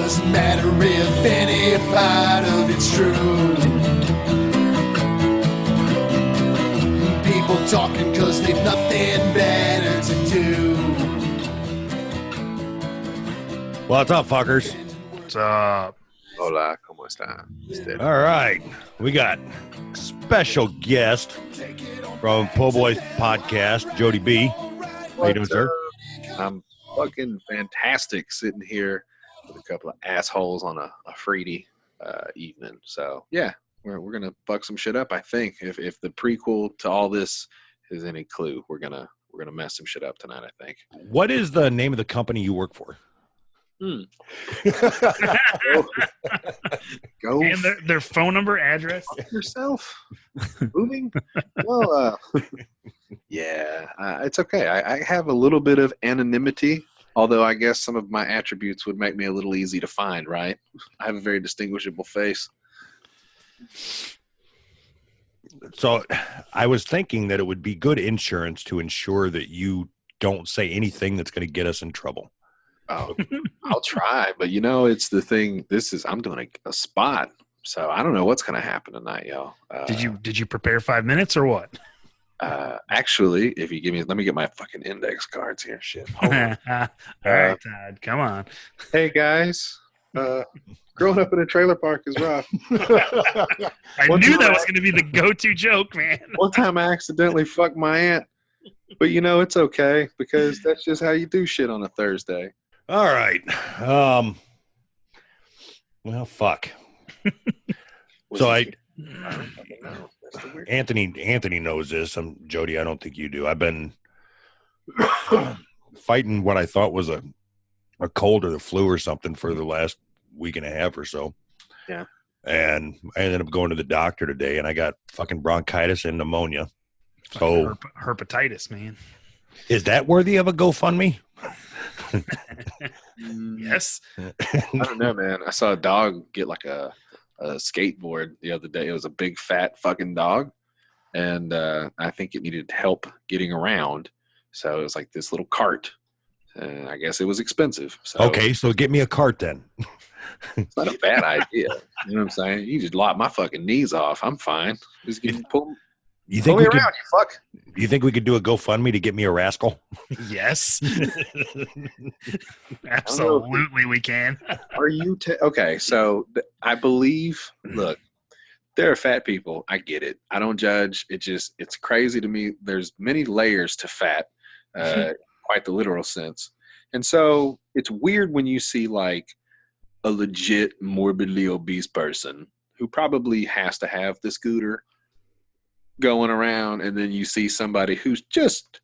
Doesn't matter if any part of it's true. People talking cause they've nothing better to do. What's up, fuckers? What's up? Hola, ¿cómo está? All right. We got special guest from Po' Boys Podcast, Jodie B. How you doing, sir? I'm fucking fantastic sitting here with a couple of assholes on a Friday evening. So, yeah, we're going to fuck some shit up, I think. If the prequel to all this is any clue, we're gonna mess some shit up tonight, I think. What is the name of the company you work for? And their phone number, address. Yourself moving. Well, yeah, it's okay. I have a little bit of anonymity, although I guess some of my attributes would make me a little easy to find. Right? I have a very distinguishable face. So I was thinking that it would be good insurance to ensure that you don't say anything that's going to get us in trouble. Oh, I'll try, but it's the thing. I'm doing a spot, so I don't know what's going to happen tonight, y'all. Did you prepare 5 minutes or what? Actually, if you give me, let me get my fucking index cards here. Shit. Hold on. All right, Todd, come on. Hey guys, growing up in a trailer park is rough. I knew that was going to be the go-to joke, man. One time I accidentally fucked my aunt, but it's okay because that's just how you do shit on a Thursday. All right. Well, fuck. So Anthony knows this. Jody, I don't think you do. I've been fighting what I thought was a cold or the flu or something for the last week and a half or so. Yeah. And I ended up going to the doctor today, and I got fucking bronchitis and pneumonia. So herpetitis, man. Is that worthy of a GoFundMe? Yes. I don't know, man. I saw a dog get like a skateboard the other day. It was a big fat fucking dog, and I think it needed help getting around. So it was like this little cart. I guess it was expensive. So okay, so get me a cart then. It's not a bad idea. You know what I'm saying? You just lop my fucking knees off. I'm fine. Just pull me around, you fuck. You think we could do a GoFundMe to get me a rascal? Yes. Absolutely we can. Are you okay, so I believe, look, there are fat people. I get it. I don't judge. It's crazy to me. There's many layers to fat, quite the literal sense. And so it's weird when you see like a legit morbidly obese person who probably has to have the scooter going around, and then you see somebody who's just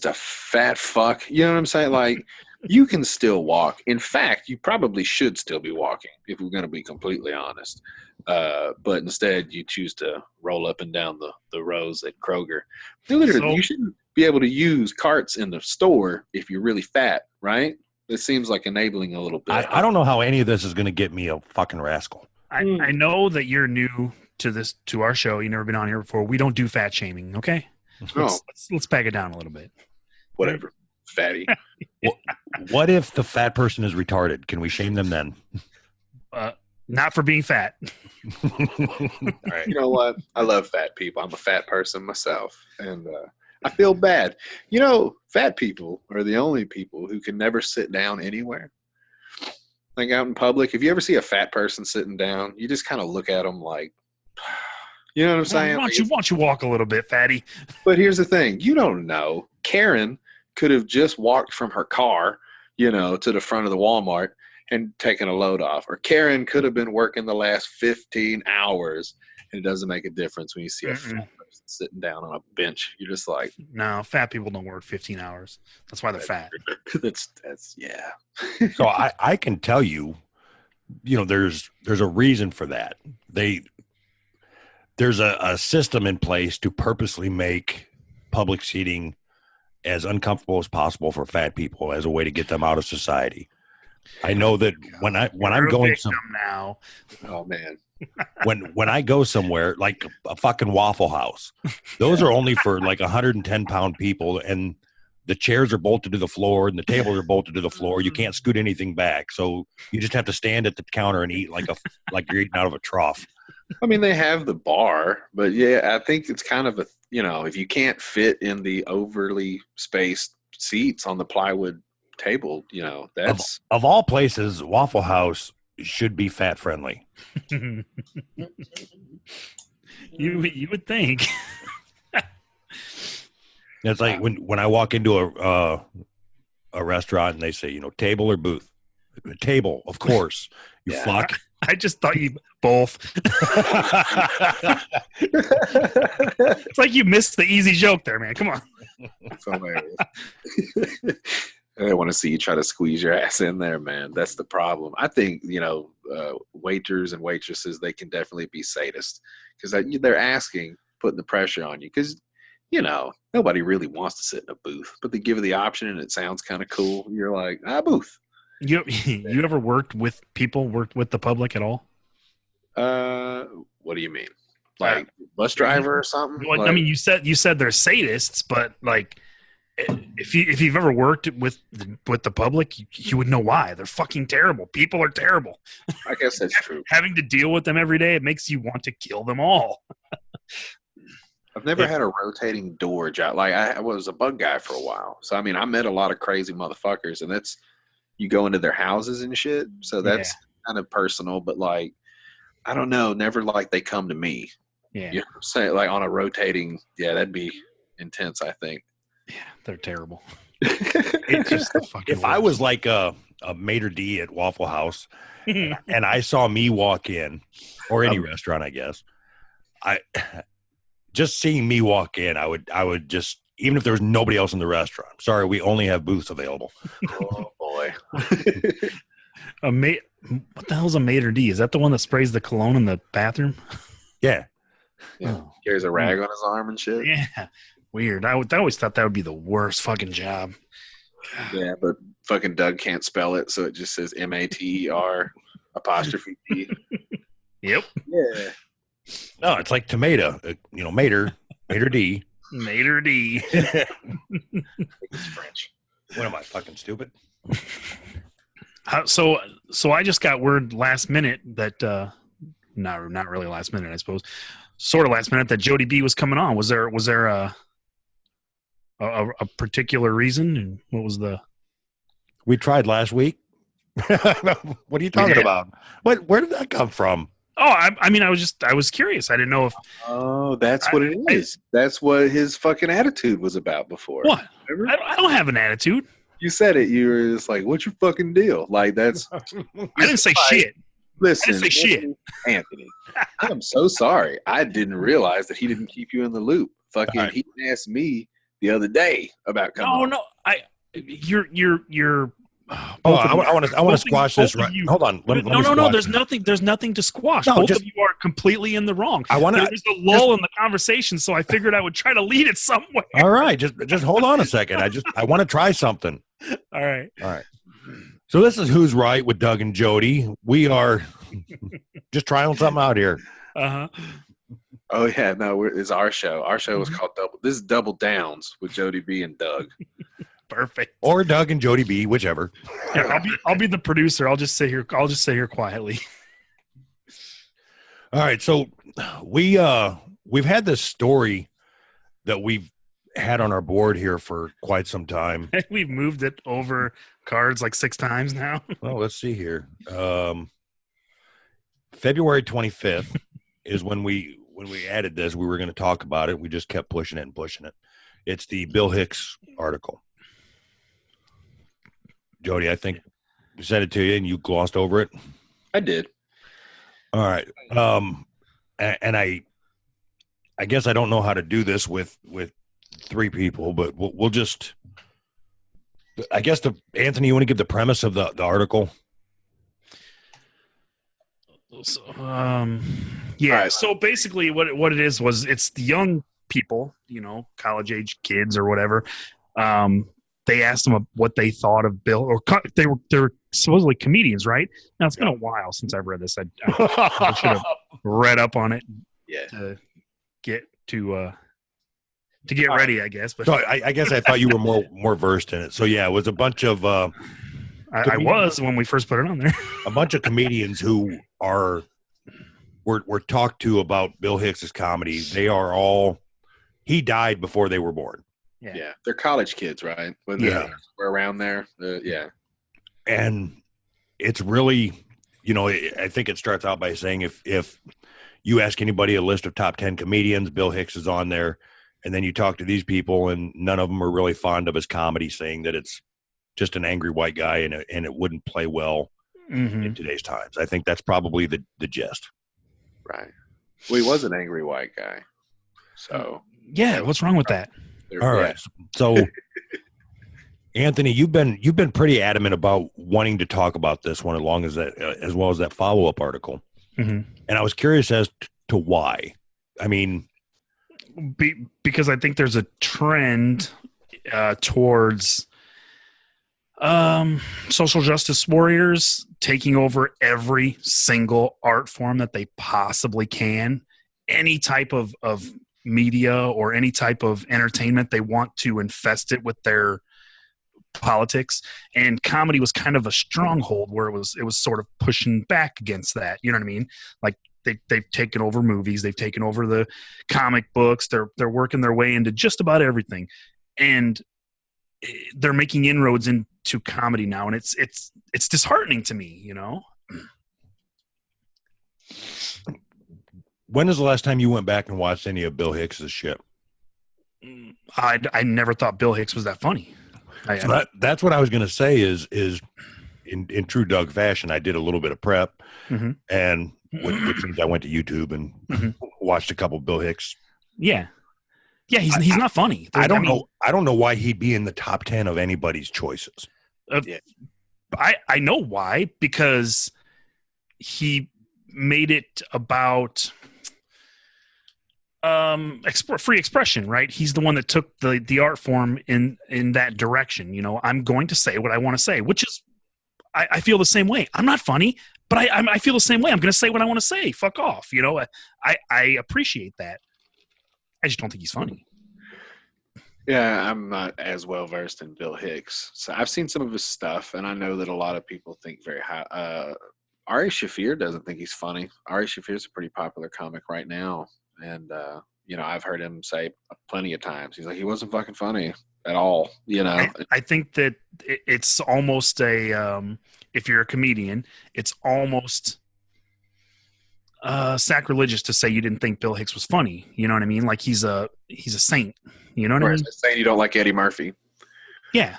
a fat fuck. You know what I'm saying? Like, you can still walk. In fact, you probably should still be walking if we're going to be completely honest. But instead, you choose to roll up and down the rows at Kroger. You shouldn't be able to use carts in the store if you're really fat, right? It seems like enabling a little bit. I don't know how any of this is going to get me a fucking rascal. I know that you're new to our show. You've never been on here before. We don't do fat shaming, okay? Let's back it down a little bit. Whatever, fatty. What if the fat person is retarded? Can we shame them then? Not for being fat. All right. You know what? I love fat people. I'm a fat person myself, and I feel bad. Fat people are the only people who can never sit down anywhere. Like out in public, if you ever see a fat person sitting down, you just kind of look at them like, you know what I'm saying? Why don't you walk a little bit, fatty? But here's the thing. You don't know. Karen could have just walked from her car, to the front of the Walmart and taken a load off. Or Karen could have been working the last 15 hours, and it doesn't make a difference when you see a fat person sitting down on a bench. You're just like, no, fat people don't work 15 hours. That's why they're fat. that's yeah. So I can tell you, there's a reason for that. There's a system in place to purposely make public seating as uncomfortable as possible for fat people as a way to get them out of society. I know that when I'm going now. Oh man. when I go somewhere like a fucking Waffle House, those are only for like 110-pound people, and the chairs are bolted to the floor and the tables are bolted to the floor. You can't scoot anything back, so you just have to stand at the counter and eat like you're eating out of a trough. I mean, they have the bar, but yeah, I think it's kind of if you can't fit in the overly spaced seats on the plywood table, that's of all places, Waffle House should be fat friendly. You would think. It's like when I walk into a restaurant and they say, table or booth. Table, of course. You fuck. I just thought you both. It's like you missed the easy joke there, man. Come on. It's hilarious. I want to see you try to squeeze your ass in there, man. That's the problem. I think, waiters and waitresses, they can definitely be sadists because they're putting the pressure on you because, nobody really wants to sit in a booth, but they give you the option and it sounds kind of cool. You're like, booth. You ever worked with the public at all? What do you mean? Like bus driver or something? Well, I mean, you said they're sadists, but like, if you've ever worked with the public, you would know why. They're fucking terrible. People are terrible. I guess that's true. Having to deal with them every day, it makes you want to kill them all. I've never had a rotating door job. Like I was a bug guy for a while, so I mean, I met a lot of crazy motherfuckers, and you go into their houses and shit. So that's kind of personal, but like, I don't know, never like they come to me. Yeah. You know what I'm saying? Like on a rotating, that'd be intense, I think. Yeah, they're terrible. It's just if I was like a maitre d' at Waffle House and I saw me walk in, or any restaurant, I guess, just seeing me walk in, I would just, even if there was nobody else in the restaurant, sorry, we only have booths available. Oh boy. What the hell's a maitre d'? Is that the one that sprays the cologne in the bathroom? Yeah. Carries a rag on his arm and shit. Yeah. Weird. I always thought that would be the worst fucking job. Yeah, but fucking Doug can't spell it, so it just says MATER apostrophe D. Yep. Yeah. No, it's like tomato. Mater D. Mater D. It's French. What am I, fucking stupid? So I just got word last minute that not really last minute, I suppose, sort of last minute, that Jodie B was coming on. Was there a particular reason, and what was the? We tried last week. What are you talking about? Where did that come from? Oh, I was curious. I didn't know if. Oh, that's what it is. That's what his fucking attitude was about before. What? I don't have an attitude. You said it. You were just like, "What's your fucking deal?" Like that's. I didn't say shit. Listen, I didn't say shit. Anthony, I'm so sorry. I didn't realize that he didn't keep you in the loop. Fucking, Right. He asked me the other day about coming. on. No. You're. I want to squash this right. Hold on. Let me No. squash There's nothing to squash. No, Both just- of you are completely in the wrong. I want to. There's a lull in the conversation, so I figured I would try to lead it somewhere. All right, just hold on a second. I want to try something. All right. So this is Who's Right with Doug and Jody. We are just trying something out here. Uh-huh. Oh yeah, no, it's our show. Our show is called Double. This is Double Downs with Jody B and Doug. Perfect. Or Doug and Jody B, whichever. Yeah, I'll be the producer. I'll just sit here quietly. All right, so we've had this story that we've had on our board here for quite some time. We've moved it over cards like 6 times now. Well, let's see here. February 25th is when we added this. We were going to talk about it. We just kept pushing it. It's the Bill Hicks article. Jody, I think I sent it to you and you glossed over it. I did. All right. And I guess I don't know how to do this with 3 people, but we'll just, I guess Anthony, you want to give the premise of the article? So, yeah. Right. So basically, what it is was it's the young people, college age kids or whatever. They asked them what they thought of Bill, or they're supposedly comedians, right? Now it's been a while since I've read this. I should have read up on it. Yeah. To get to to get ready, I guess. But So I guess I thought you were more versed in it. So yeah, it was a bunch of I was when we first put it on there. a bunch of comedians who were talked to about Bill Hicks's comedy. They are all, he died before they were born. Yeah. They're college kids, right? When Yeah. we're around there. Yeah. And it's really, I think it starts out by saying if you ask anybody a list of top 10 comedians, Bill Hicks is on there. And then you talk to these people and none of them are really fond of his comedy, saying that it's just an angry white guy and it wouldn't play well in today's times. I think that's probably the gist. Right. Well, he was an angry white guy. So yeah, what's wrong with that? All right. So Anthony, you've been pretty adamant about wanting to talk about this one as well as that follow-up article. And I was curious as to why. I mean, because I think there's a trend towards social justice warriors taking over every single art form that they possibly can. Any type of media or any type of entertainment, they want to infest it with their politics, and comedy was kind of a stronghold where it was sort of pushing back against that. You know what I mean? Like they've taken over movies, they've taken over the comic books, they're working their way into just about everything, and they're making inroads into comedy now, and it's disheartening to me. When is the last time you went back and watched any of Bill Hicks's shit? I never thought Bill Hicks was that funny. So that's what I was going to say is in true Doug fashion, I did a little bit of prep, and which means I went to YouTube and watched a couple Bill Hicks. Yeah, he's not funny. I don't know why he'd be in the top 10 of anybody's choices. I know why, because he made it about free expression, right? He's the one that took the art form in that direction. I'm going to say what I want to say, which is I feel the same way. I'm not funny, but I feel the same way. I'm going to say what I want to say. Fuck off. I appreciate that. I just don't think he's funny. Yeah, I'm not as well versed in Bill Hicks. So I've seen some of his stuff, and I know that a lot of people think very high. Ari Shaffir doesn't think he's funny. Ari Shaffir's a pretty popular comic right now. And, I've heard him say plenty of times, he's like, he wasn't fucking funny at all, I think that it's almost if you're a comedian, it's almost sacrilegious to say you didn't think Bill Hicks was funny. You know what I mean? Like he's a saint. You know what I mean? Saying you don't like Eddie Murphy. Yeah.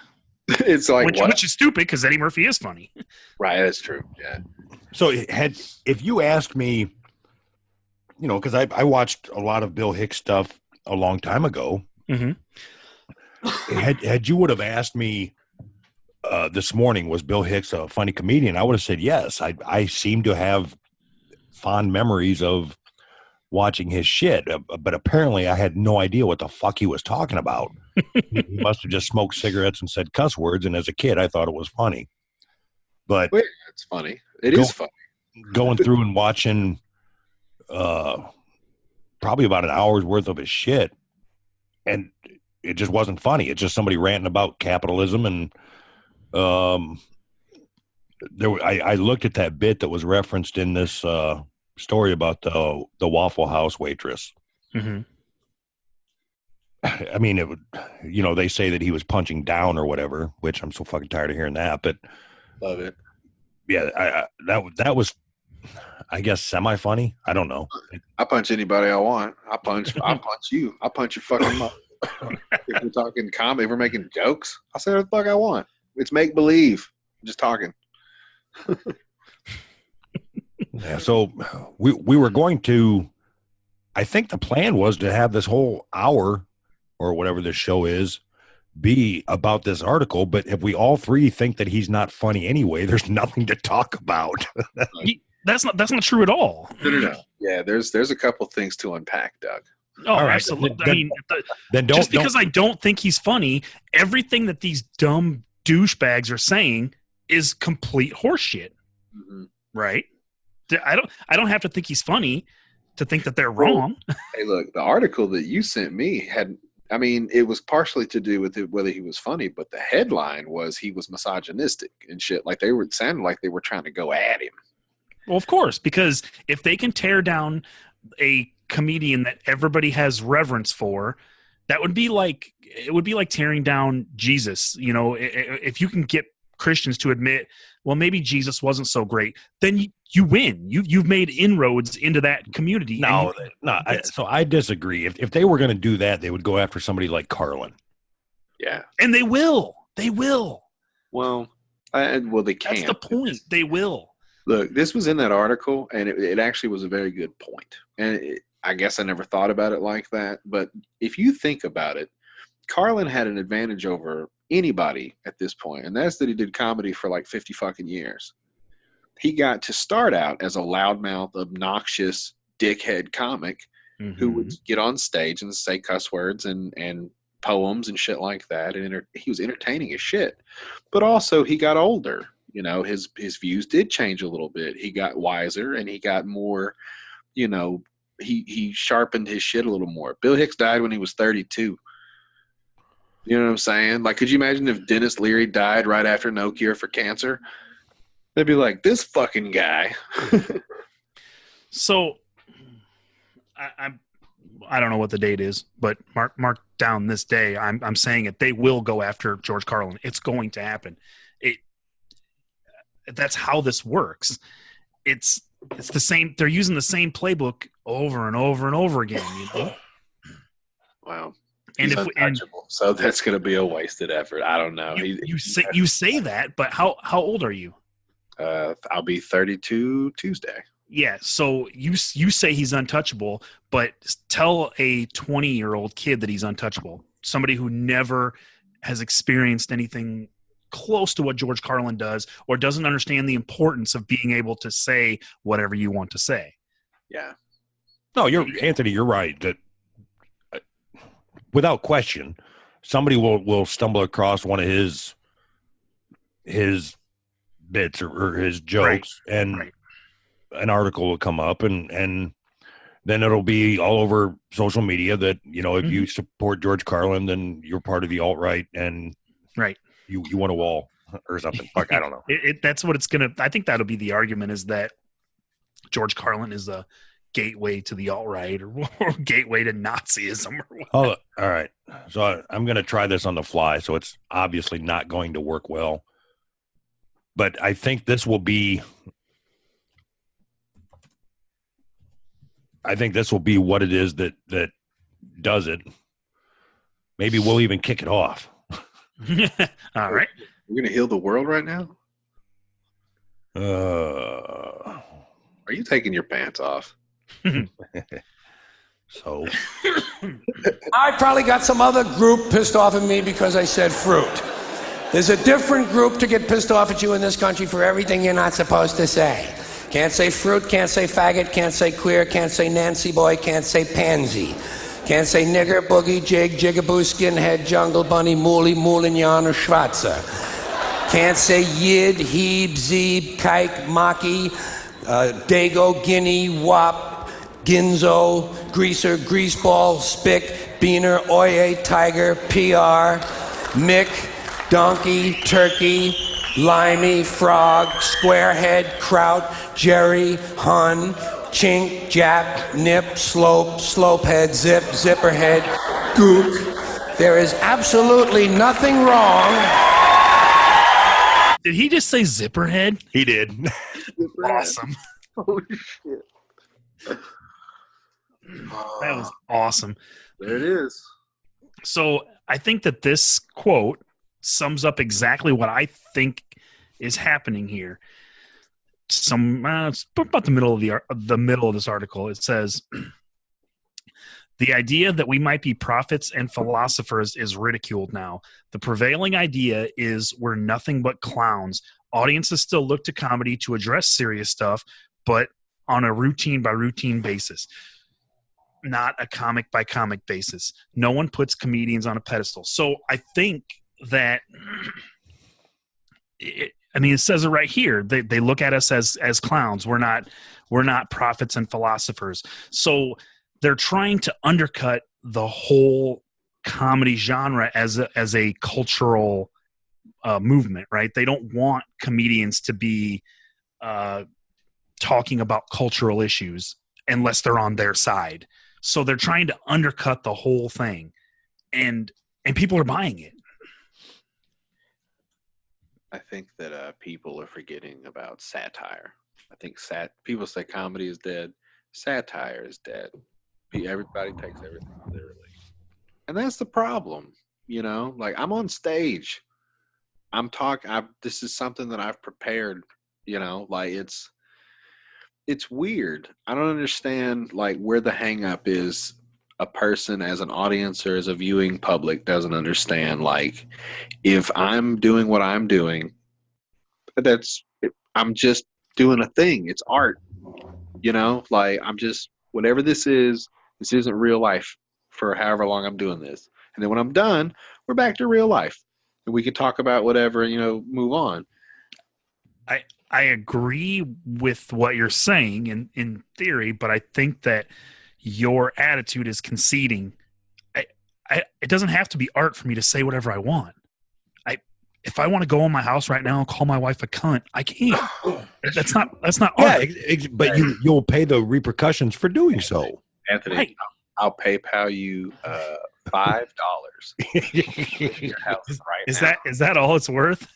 It's like, which is stupid because Eddie Murphy is funny. Right. That's true. Yeah. So if you asked me, because I watched a lot of Bill Hicks stuff a long time ago. Had you would have asked me this morning, was Bill Hicks a funny comedian? I would have said yes. I seem to have fond memories of watching his shit, but apparently I had no idea what the fuck he was talking about. He must have just smoked cigarettes and said cuss words, and as a kid, I thought it was funny. But it's funny. It is funny. Going through and watching probably about an hour's worth of his shit, and it just wasn't funny. It's just somebody ranting about capitalism, and I looked at that bit that was referenced in this story about the Waffle House waitress. I mean, it would, they say that he was punching down or whatever, which I'm so fucking tired of hearing that, but love it. Yeah, that was, I guess, semi-funny. I don't know. I punch anybody I want. I'll punch you. I'll punch your fucking mouth. If we're talking comedy, if we're making jokes, I'll say what the fuck I want. It's make believe. I'm just talking. Yeah, so we were going to, I think the plan was to have this whole hour or whatever this show is be about this article, but if we all three think that he's not funny anyway, there's nothing to talk about. That's not true at all. No. Yeah, there's a couple things to unpack, Doug. Oh, right. Absolutely. Because I don't think he's funny, everything that these dumb douchebags are saying is complete horseshit. Right? I don't have to think he's funny to think that they're wrong. Hey, look, the article that you sent me had I mean, it was partially to do with whether he was funny, but the headline was he was misogynistic and shit. Like it sounded like they were trying to go at him. Well, of course, because if they can tear down a comedian that everybody has reverence for, it would be like tearing down Jesus. You know, if you can get Christians to admit, well, maybe Jesus wasn't so great, then you win. You've made inroads into that community. So I disagree. If they were going to do that, they would go after somebody like Carlin. Yeah, and they will. They will. Well, they can't. That's the point. They will. Look, this was in that article, and it actually was a very good point. And I guess I never thought about it like that. But if you think about it, Carlin had an advantage over anybody at this point, and that's that he did comedy for like 50 fucking years. He got to start out as a loudmouth, obnoxious, dickhead comic who would get on stage and say cuss words and poems and shit like that. And he was entertaining as shit. But also, he got older. You know, his views did change a little bit. He got wiser and he got more, you know, he sharpened his shit a little more. Bill Hicks died when he was 32. You know what I'm saying? Like, could you imagine if Dennis Leary died right after No Cure for Cancer? They'd be like, this fucking guy. So, I don't know what the date is, but mark down this day. I'm saying it. They will go after George Carlin. It's going to happen. That's how this works. It's the same. They're using the same playbook over and over and over again. You know? Wow. And He's untouchable. So that's going to be a wasted effort. I don't know. You say that, but how old are you? I'll be 32 Tuesday. Yeah. So you say he's untouchable, but tell a 20-year-old kid that he's untouchable. Somebody who never has experienced anything close to what George Carlin does, or doesn't understand the importance of being able to say whatever you want to say. Yeah. No, Anthony, you're right. That without question, somebody will stumble across one of his bits or his jokes, and an article will come up, and then it'll be all over social media that, you know, if you support George Carlin, then you're part of the alt-right, and you want a wall or something. Fuck, I don't know. That's what it's gonna. I think that'll be the argument, is that George Carlin is a gateway to the alt-right or gateway to Nazism. Oh, all right. So I'm going to try this on the fly. So it's obviously not going to work well, but I think this will be. I think this will be what it is that does it. Maybe we'll even kick it off. All right. We're going to heal the world right now? Are you taking your pants off? So I probably got some other group pissed off at me because I said fruit. There's a different group to get pissed off at you in this country for everything you're not supposed to say. Can't say fruit, can't say faggot, can't say queer, can't say Nancy boy, can't say pansy. Can't say nigger, boogie, jig, jigaboo, skinhead, jungle bunny, mooly, moulignon, or schwarzer. Can't say yid, heeb, zeeb, kike, maki, dago, guinea, wop, ginzo, greaser, greaseball, spick, beaner, oye, tiger, PR, mick, donkey, turkey, limey, frog, squarehead, kraut, jerry, hun, chink, jap, nip, slope, slopehead, zip, zipperhead, gook. There is absolutely nothing wrong. Did he just say zipperhead? he did. Awesome. Oh, shit. That was awesome. There it is. So I think that this quote sums up exactly what I think is happening here. It's about the middle of this article. It says, the idea that we might be prophets and philosophers is ridiculed now. The prevailing idea is we're nothing but clowns. Audiences still look to comedy to address serious stuff, but on a routine by routine basis, not a comic by comic basis. No one puts comedians on a pedestal. So I think that it says it right here. They look at us as clowns. We're not prophets and philosophers. So they're trying to undercut the whole comedy genre as a cultural movement, right? They don't want comedians to be talking about cultural issues unless they're on their side. So they're trying to undercut the whole thing, and people are buying it. I think that people are forgetting about satire. I think people say comedy is dead. Satire is dead. Everybody takes everything literally. And that's the problem. You know, like I'm on stage. This is something that I've prepared, you know, like it's weird. I don't understand like where the hang up is. A person as an audience or as a viewing public doesn't understand, like, if I'm doing what I'm doing, I'm just doing a thing. It's art, you know, like I'm just, whatever this isn't real life for however long I'm doing this. And then when I'm done, we're back to real life and we can talk about whatever, you know, move on. I agree with what you're saying in theory, but I think that your attitude is conceding. It doesn't have to be art for me to say whatever I want. If I want to go in my house right now and call my wife a cunt, I can't. That's not art. But you'll pay the repercussions for doing so. Anthony, Right. I'll PayPal you $5. Your house right Is that all it's worth?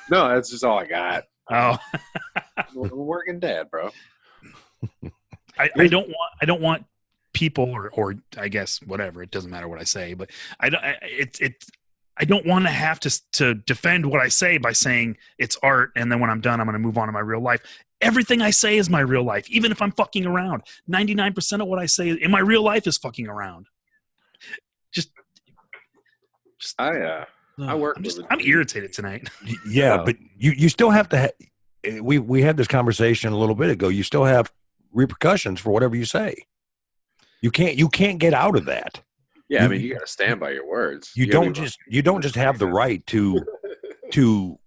No, that's just all I got. Oh, I'm a working dad, bro. I don't want people or I guess whatever, it doesn't matter what I say, but I don't want to have to defend what I say by saying it's art and then when I'm done I'm going to move on to my real life. Everything I say is my real life, even if I'm fucking around. 99% of what I say in my real life is fucking around. I work. I'm irritated tonight. Yeah, but you still have to. We had this conversation a little bit ago. You still have repercussions for whatever you say. You can't get out of that. Yeah, I mean, you got to stand by your words. You don't just have the right to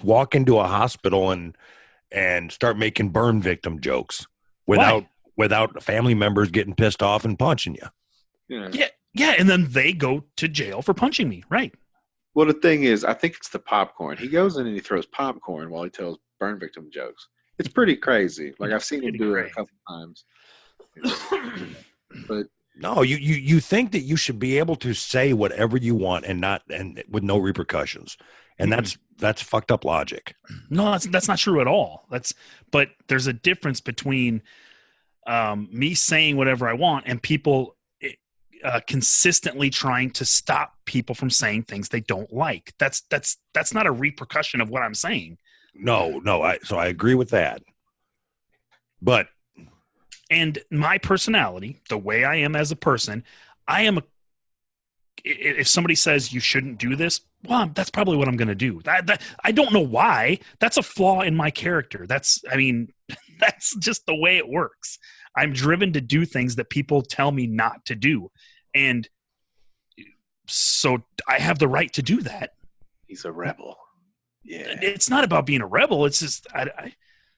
walk into a hospital and start making burn victim jokes without family members getting pissed off and punching you. Yeah, and then they go to jail for punching me, right? Well, the thing is, I think it's the popcorn. He goes in and he throws popcorn while he tells burn victim jokes. It's pretty crazy. Like I've seen him do it a couple times. But no, you think that you should be able to say whatever you want and with no repercussions, and that's fucked up logic. No, that's not true at all. But there's a difference between me saying whatever I want and people consistently trying to stop people from saying things they don't like. That's not a repercussion of what I'm saying. No, so I agree with that. But and my personality, the way I am as a person, if somebody says you shouldn't do this, well, that's probably what I'm going to do. That I don't know why. That's a flaw in my character. That's just the way it works. I'm driven to do things that people tell me not to do. And so I have the right to do that. He's a rebel. Yeah. It's not about being a rebel. It's just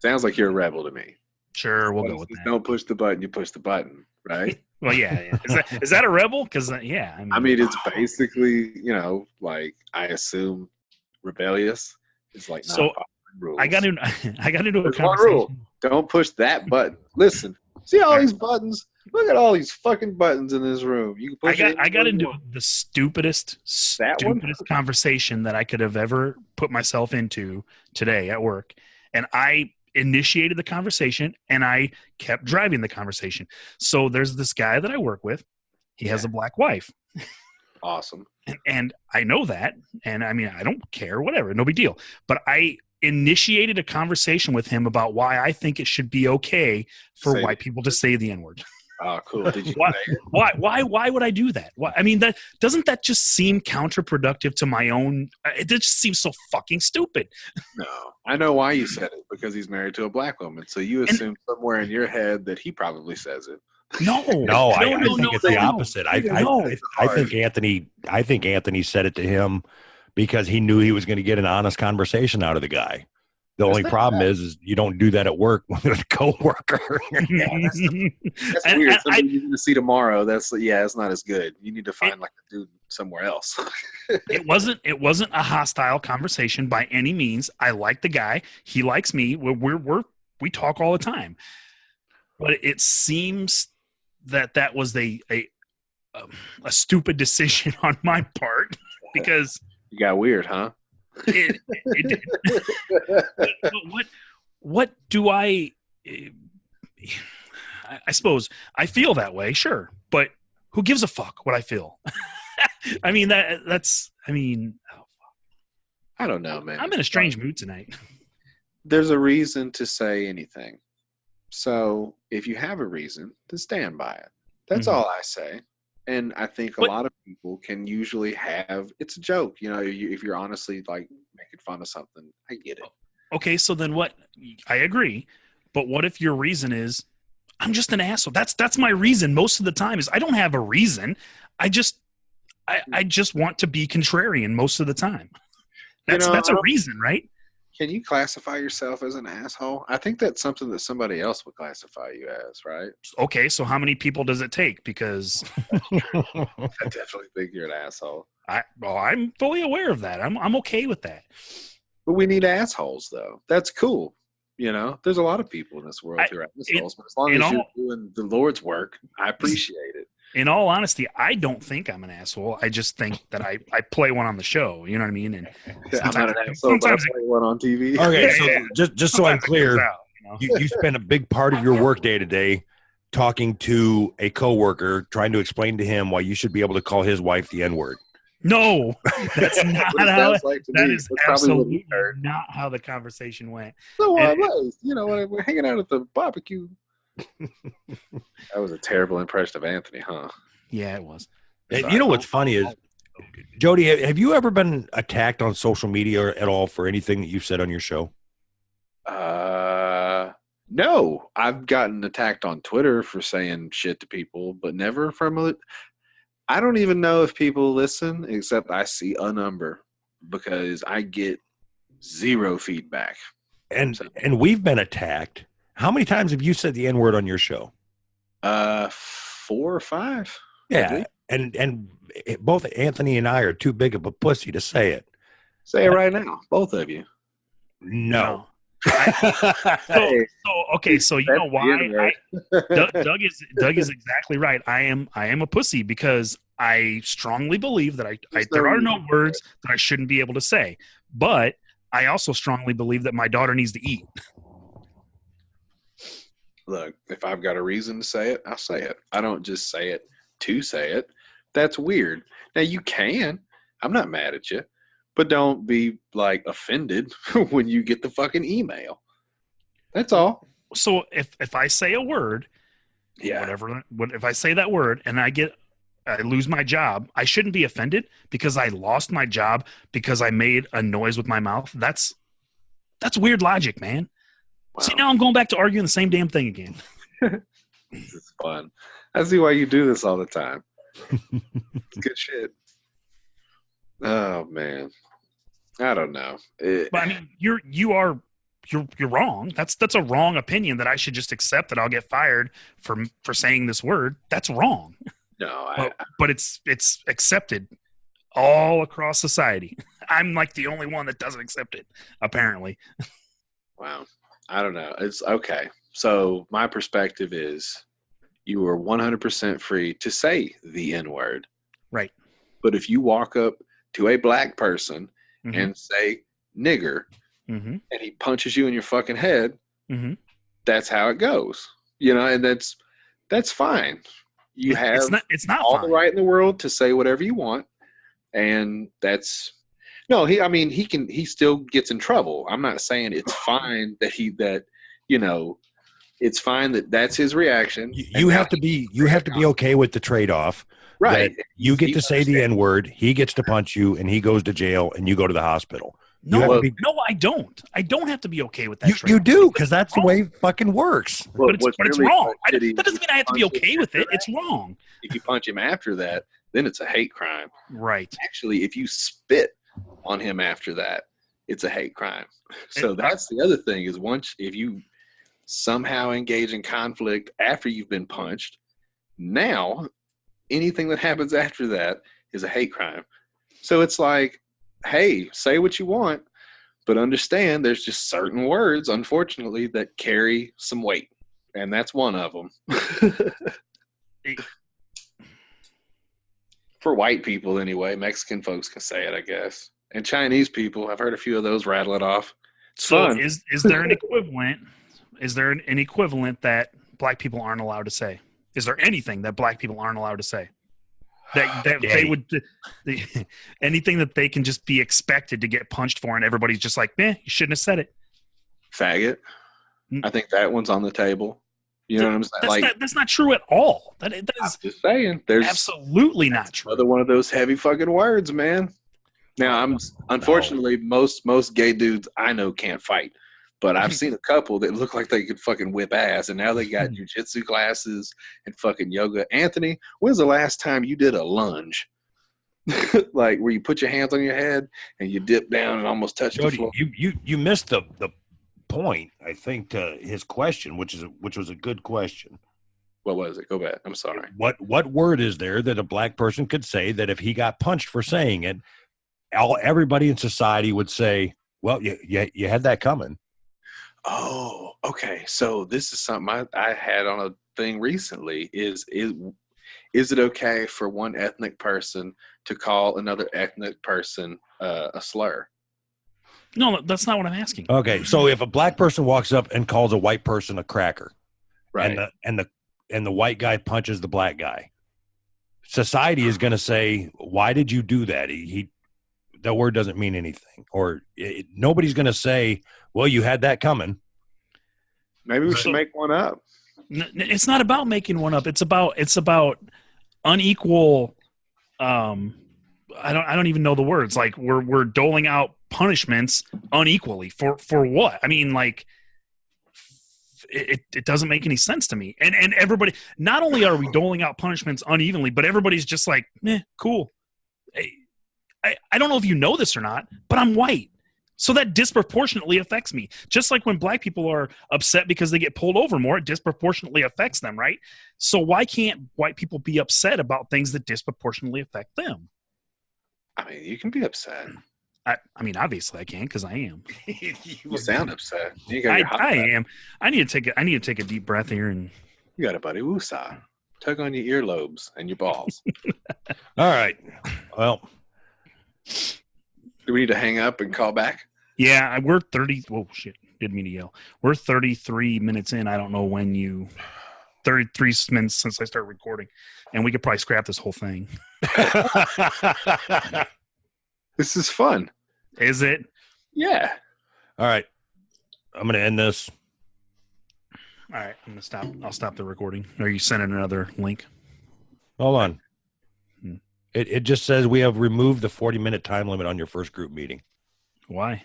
sounds like you're a rebel to me. Sure, we'll go with that. Don't push the button, you push the button, right? Well, yeah. Is that a rebel? Because yeah, I mean, it's basically, like I assume rebellious. It's like so. Rules. I got into a There's conversation. One rule. Don't push that button. Listen, see all these buttons? Look at all these fucking buttons in this room. You can push I got into the stupidest conversation that I could have ever put myself into today at work, and I initiated the conversation and I kept driving the conversation. So there's this guy that I work with. He has a black wife. Awesome. And I know that. And I mean, I don't care, whatever, no big deal. But I initiated a conversation with him about why I think it should be okay for white people to say the N-word. Oh, cool. Did you why would I do that? Why, I mean, doesn't that just seem counterproductive to my own? It just seems so fucking stupid. No, I know why you said it, because he's married to a black woman. So you assume somewhere in your head that he probably says it. No, I think it's the opposite. I think Anthony said it to him because he knew he was going to get an honest conversation out of the guy. The only not problem bad. is you don't do that at work with a coworker. That's weird. Somebody you're gonna see tomorrow. It's not as good. You need to find like a dude somewhere else. It wasn't a hostile conversation by any means. I like the guy. He likes me. We talk all the time. But it seems that was a stupid decision on my part because You got weird, huh? it but what do I suppose I feel that way, sure, but who gives a fuck what I feel? I mean I don't know, man. I'm in a strange mood tonight. There's a reason to say anything. So if you have a reason, then stand by it. That's all I say. And I think a lot of people can usually have, it's a joke, if you're honestly like making fun of something, I get it. Okay, so then what? I agree, but what if your reason is, I'm just an asshole? That's my reason most of the time. Is I don't have a reason. I just want to be contrarian most of the time. That's a reason, right? Can you classify yourself as an asshole? I think that's something that somebody else would classify you as, right? Okay, so how many people does it take? Because I definitely think you're an asshole. I'm fully aware of that. I'm okay with that. But we need assholes, though. That's cool. There's a lot of people in this world who are assholes. But as long as you're doing the Lord's work, I appreciate it. In all honesty, I don't think I'm an asshole. I just think that I play one on the show. You know what I mean? And I'm not an asshole, but I play one on TV. Okay, so just so I'm clear, out, you spend a big part of your work day today talking to a coworker, trying to explain to him why you should be able to call his wife the N-word. No, that's not how. That is absolutely heard. not how the conversation went. No, we're hanging out at the barbecue. That was a terrible impression of Anthony, huh? Yeah, it was. And you know what's funny is, Jody, have you ever been attacked on social media at all for anything that you've said on your show? No. I've gotten attacked on Twitter for saying shit to people, but never from I don't even know if people listen, except I see a number because I get zero feedback. And we've been attacked. How many times have you said the N-word on your show? 4 or 5. Yeah, and both Anthony and I are too big of a pussy to say it. Say it right now, both of you. No. So you know why? Doug is exactly right. I am a pussy because I strongly believe that there are no words that I shouldn't be able to say, but I also strongly believe that my daughter needs to eat. Look, if I've got a reason to say it, I'll say it. I don't just say it to say it. That's weird. Now you can. I'm not mad at you. But don't be like offended when you get the fucking email. That's all. So if I say a word, if I say that word and I lose my job, I shouldn't be offended because I lost my job because I made a noise with my mouth. That's weird logic, man. Wow. See, now I'm going back to arguing the same damn thing again. This is fun. I see why you do this all the time. It's good shit. Oh man, I don't know. But I mean, you're wrong. That's a wrong opinion that I should just accept that I'll get fired for saying this word. That's wrong. No, but it's accepted all across society. I'm like the only one that doesn't accept it, apparently. Wow, I don't know. It's okay. So my perspective is, you are 100% free to say the N-word. Right. But if you walk up to a black person and say nigger, and he punches you in your fucking head, that's how it goes. And that's fine. You have it's not all fine. the right in the world to say whatever you want, and that's he still gets in trouble. I'm not saying it's fine it's fine that that's his reaction. You have to be okay with the trade-off. Right. You get to say the N-word, he gets to punch you, and he goes to jail, and you go to the hospital. No, I don't. I don't have to be okay with that. You do, because that's the way it fucking works. But it's wrong. That doesn't mean I have to be okay with it. It's wrong. If you punch him after that, then it's a hate crime. Right. Actually, if you spit on him after that, it's a hate crime. So that's the other thing is if you somehow engage in conflict after you've been punched, now anything that happens after that is a hate crime. So it's like, hey, say what you want, but understand there's just certain words, unfortunately, that carry some weight. And that's one of them. For white people, anyway. Mexican folks can say it, I guess. And Chinese people, I've heard a few of those rattle it off. It's So fun. is there an equivalent? Is there an equivalent that black people aren't allowed to say? Is there anything that black people aren't allowed to say? That they would anything that they can just be expected to get punched for, and everybody's just like, you shouldn't have said it. Faggot. I think that one's on the table. You know what I'm saying? That's not true at all. That is I'm just saying. There's absolutely not true. another one of those heavy fucking words, man. Now, unfortunately, most gay dudes I know can't fight. But I've seen a couple that look like they could fucking whip ass, and now they got jujitsu classes and fucking yoga. Anthony, when's the last time you did a lunge? Like where you put your hands on your head and you dip down and almost touch the floor? You missed the point, I think, to his question, which was a good question. What was it? Go back. I'm sorry. What word is there that a black person could say that if he got punched for saying it, everybody in society would say, well, you had that coming. Oh, okay. So this is something I had on a thing recently. Is it okay for one ethnic person to call another ethnic person a slur? No, that's not what I'm asking. Okay, so if a black person walks up and calls a white person a cracker, Right. and the white guy punches the black guy, society is going to say, why did you do that? The word doesn't mean anything. Or nobody's going to say, well, you had that coming. Maybe we should make one up. It's not about making one up. It's about unequal. I don't even know the words. Like we're doling out punishments unequally for what? I mean, like it doesn't make any sense to me. And everybody, not only are we doling out punishments unevenly, but everybody's just like, cool. I don't know if you know this or not, but I'm white. So that disproportionately affects me. Just like when black people are upset because they get pulled over more, it disproportionately affects them, right? So why can't white people be upset about things that disproportionately affect them? I mean, you can be upset. I mean, obviously I can because I am. You sound upset. You got your I am. I need to take a deep breath here and. You got it, buddy. Woosah. Tug on your earlobes and your balls. All right. Well. Do we need to hang up and call back? Yeah, we're 30. Whoa, shit. Didn't mean to yell. We're 33 minutes in. I don't know when 33 minutes since I started recording. And we could probably scrap this whole thing. This is fun. Is it? Yeah. All right. I'm going to end this. All right. I'm going to stop. I'll stop the recording. Are you sending another link? Hold on. It just says we have removed the 40-minute time limit on your first group meeting. Why?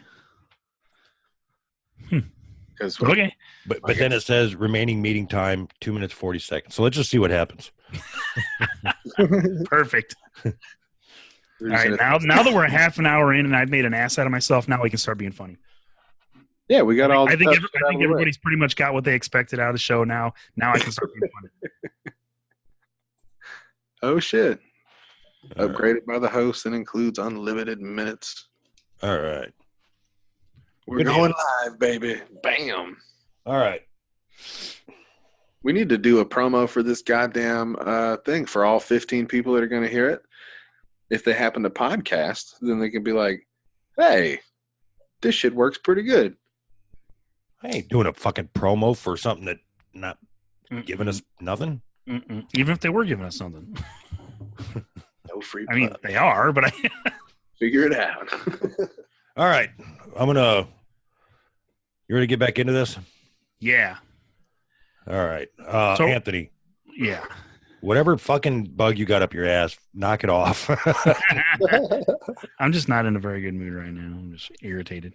Because Okay. But then it says remaining meeting time 2 minutes 40 seconds. So let's just see what happens. Perfect. All right. Now that we're half an hour in and I've made an ass out of myself, now we can start being funny. Yeah, we got all. I think everybody's pretty much got what they expected out of the show. Now I can start being funny. Oh shit! Upgraded by the host and includes unlimited minutes. All right. We're going live, baby. Bam. All right. We need to do a promo for this goddamn thing for all 15 people that are going to hear it. If they happen to podcast, then they can be like, hey, this shit works pretty good. I ain't doing a fucking promo for something that not giving us nothing. Even if they were giving us something. No free I mean, they are, but figure it out. All right. You ready to get back into this? Yeah. All right. Anthony. Yeah. Whatever fucking bug you got up your ass, knock it off. I'm just not in a very good mood right now. I'm just irritated.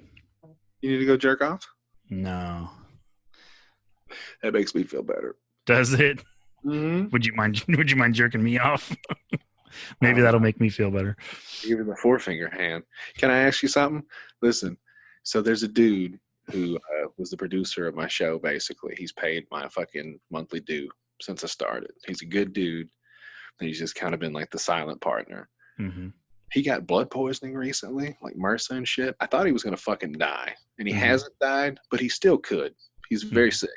You need to go jerk off? No. That makes me feel better. Does it? Mm-hmm. Would you mind jerking me off? Maybe that'll make me feel better. Give him the forefinger hand. Can I ask you something? Listen, So there's a dude who was the producer of my show. Basically, he's paid my fucking monthly due since I started. He's a good dude. He's just kind of been like the silent partner. Mm-hmm. He got blood poisoning recently, like MRSA and shit. I thought he was gonna fucking die, and he hasn't died, but he still could. He's very sick.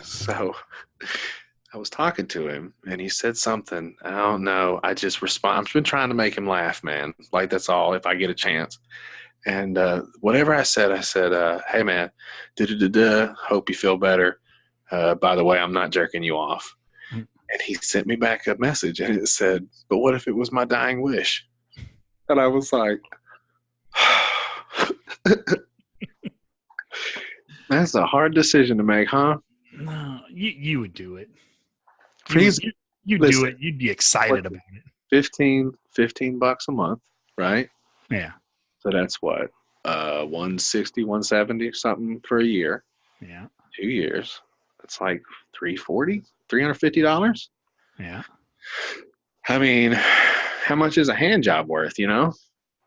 So I was talking to him, and he said something. I don't know. I just respond. I've been trying to make him laugh, man. Like, that's all. If I get a chance. And whatever I said, hey man, hope you feel better. By the way, I'm not jerking you off. And he sent me back a message, and it said, but what if it was my dying wish? And I was like, that's a hard decision to make, huh? No, you would do it. Please, You'd do it. You'd be excited about it. $15 a month, right? Yeah. So that's what, 160, 170 something for a year. Yeah. 2 years. It's like $350. Yeah. I mean, how much is a hand job worth, you know?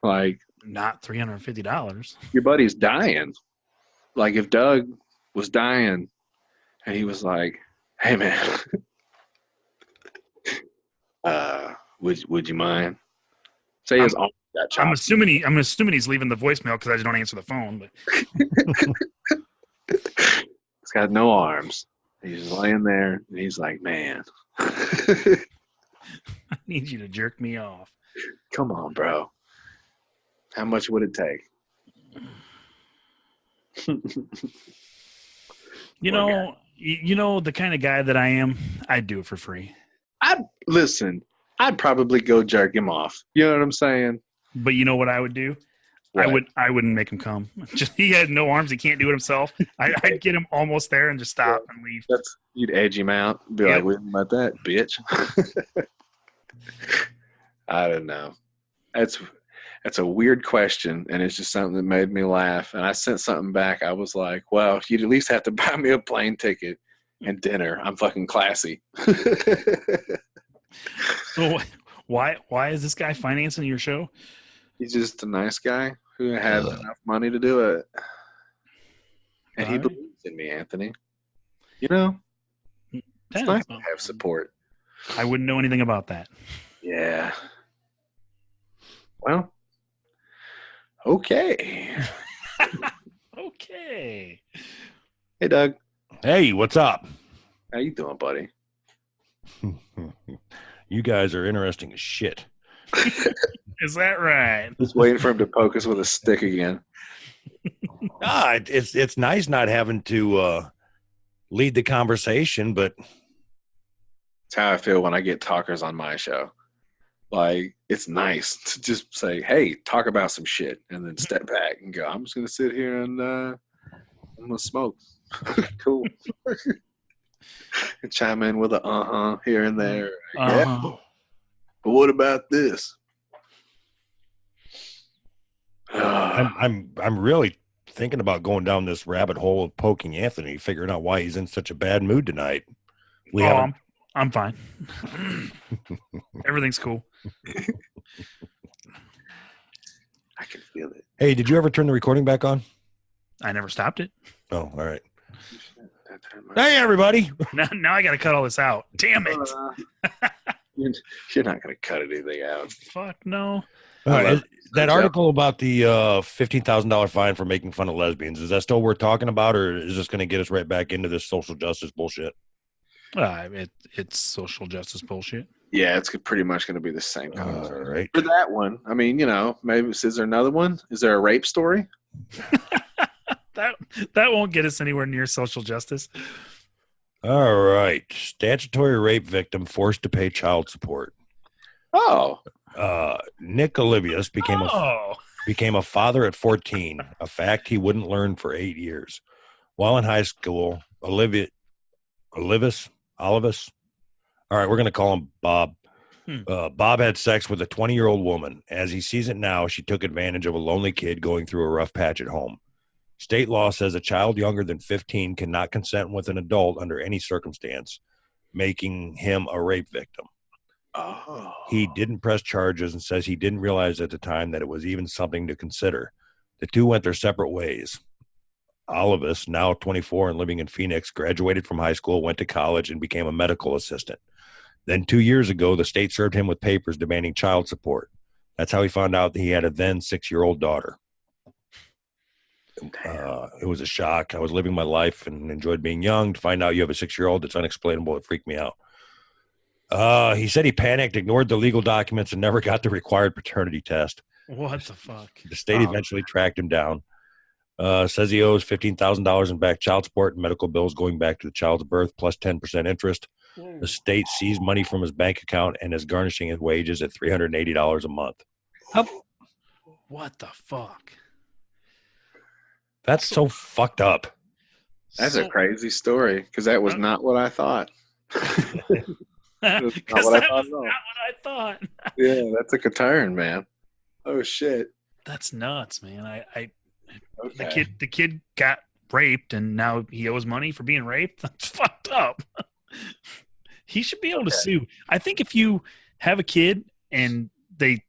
Like, not $350. Your buddy's dying. Like, if Doug was dying and he was like, hey man, would you mind? Say his arm got chopped. I'm assuming he's leaving the voicemail because I just don't answer the phone. But he's got no arms. He's just laying there, and he's like, man. I need you to jerk me off. Come on, bro. How much would it take? You know the kind of guy that I am, I'd do it for free. I'd probably go jerk him off. You know what I'm saying? But you know what I would do? What? I wouldn't make him come. Just he had no arms, he can't do it himself. I'd get him almost there and just stop and leave. You'd edge him out, be like, "What about that, bitch?" I don't know. That's a weird question, and it's just something that made me laugh. And I sent something back. I was like, "Well, you'd at least have to buy me a plane ticket and dinner. I'm fucking classy." So why is this guy financing your show? He's just a nice guy who has enough money to do it. And he believes in me, Anthony. You know, it's nice to have support. I wouldn't know anything about that. Yeah. Well, okay. Okay. Hey, Doug. Hey, what's up? How you doing, buddy? You guys are interesting as shit. Is that right? Just waiting for him to poke us with a stick again. It's nice not having to lead the conversation, but it's how I feel when I get talkers on my show. Like, it's nice to just say, hey, talk about some shit, and then step back and go, I'm just going to sit here and I'm going to smoke. Cool. And chime in with a here and there. Yeah. But what about this? I'm really thinking about going down this rabbit hole of poking Anthony, figuring out why he's in such a bad mood tonight. I'm fine. Everything's cool. I can feel it. Hey, did you ever turn the recording back on? I never stopped it. Oh, all right. Hey, everybody. Now I got to cut all this out. Damn it. You're not going to cut anything out. Fuck no. That article about the $15,000 fine for making fun of lesbians, is that still worth talking about, or is this going to get us right back into this social justice bullshit? It's social justice bullshit. Yeah, it's pretty much going to be the same concept. All right. For that one, I mean, maybe is there another one? Is there a rape story? That won't get us anywhere near social justice. All right. Statutory rape victim forced to pay child support. Oh. Nick Olivius became a father at 14, a fact he wouldn't learn for 8 years. While in high school, Olivis. All right, we're going to call him Bob. Bob had sex with a 20-year-old woman. As he sees it now, she took advantage of a lonely kid going through a rough patch at home. State law says a child younger than 15 cannot consent with an adult under any circumstance, making him a rape victim. Oh. He didn't press charges and says he didn't realize at the time that it was even something to consider. The two went their separate ways. Olivis, now 24 and living in Phoenix, graduated from high school, went to college, and became a medical assistant. Then 2 years ago, the state served him with papers demanding child support. That's how he found out that he had a then 6-year-old daughter. It was a shock. I was living my life and enjoyed being young. To find out you have a 6-year-old, it's unexplainable. It freaked me out. He said he panicked, ignored the legal documents, and never got the required paternity test. What the fuck? The state eventually tracked him down. Says he owes $15,000 in back child support and medical bills going back to the child's birth plus 10% interest. The state seized money from his bank account and is garnishing his wages at $380 a month. What the fuck? That's so fucked up. That's a crazy story because that was not what I thought. Because that was not what I thought. Yeah, that took a turn, man. Oh shit. That's nuts, man. Okay. The kid got raped and now he owes money for being raped. That's fucked up. He should be able to sue. I think if you have a kid and the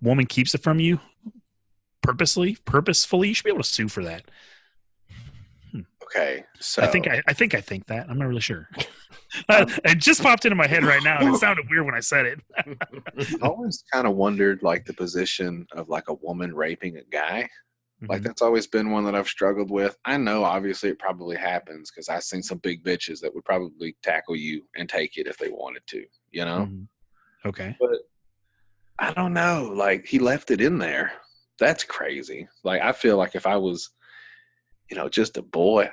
woman keeps it from you purposefully, you should be able to sue for that. Okay, so I think that. I'm not really sure. It just popped into my head right now, and it sounded weird when I said it. I always kind of wondered, like, the position of like a woman raping a guy. Like, that's always been one that I've struggled with. I know, obviously, it probably happens because I've seen some big bitches that would probably tackle you and take it if they wanted to, you know? Mm-hmm. Okay. But I don't know. Like, he left it in there. That's crazy. Like, I feel like if I was, just a boy,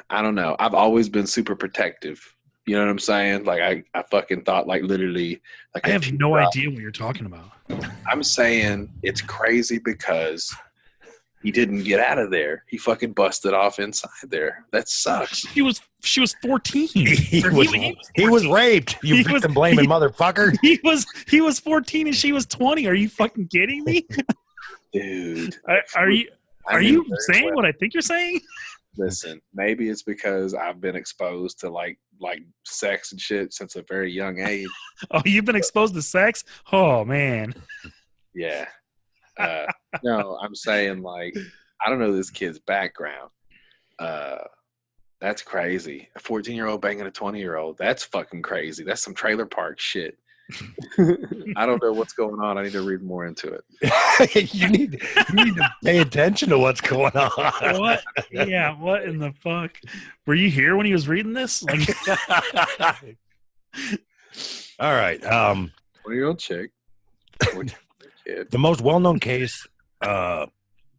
I don't know. I've always been super protective. You know what I'm saying? Like, I fucking thought, like, literally. Like, I have no idea what you're talking about. I'm saying it's crazy because he didn't get out of there. He fucking busted off inside there. That sucks. She was 14. He was raped. You victim blaming motherfucker. He was 14 and she was 20. Are you fucking kidding me? Dude. Are you saying what I think you're saying? Listen, maybe it's because I've been exposed to like sex and shit since a very young age. Oh, you've been exposed to sex? Oh man. Yeah. No, I'm saying, like, I don't know this kid's background. That's crazy. A 14-year-old banging a 20-year-old. That's fucking crazy. That's some trailer park shit. I don't know what's going on. I need to read more into it. you need to pay attention to what's going on. What? Yeah, what in the fuck? Were you here when he was reading this? Like all right. 20-year-old chick. The most well-known case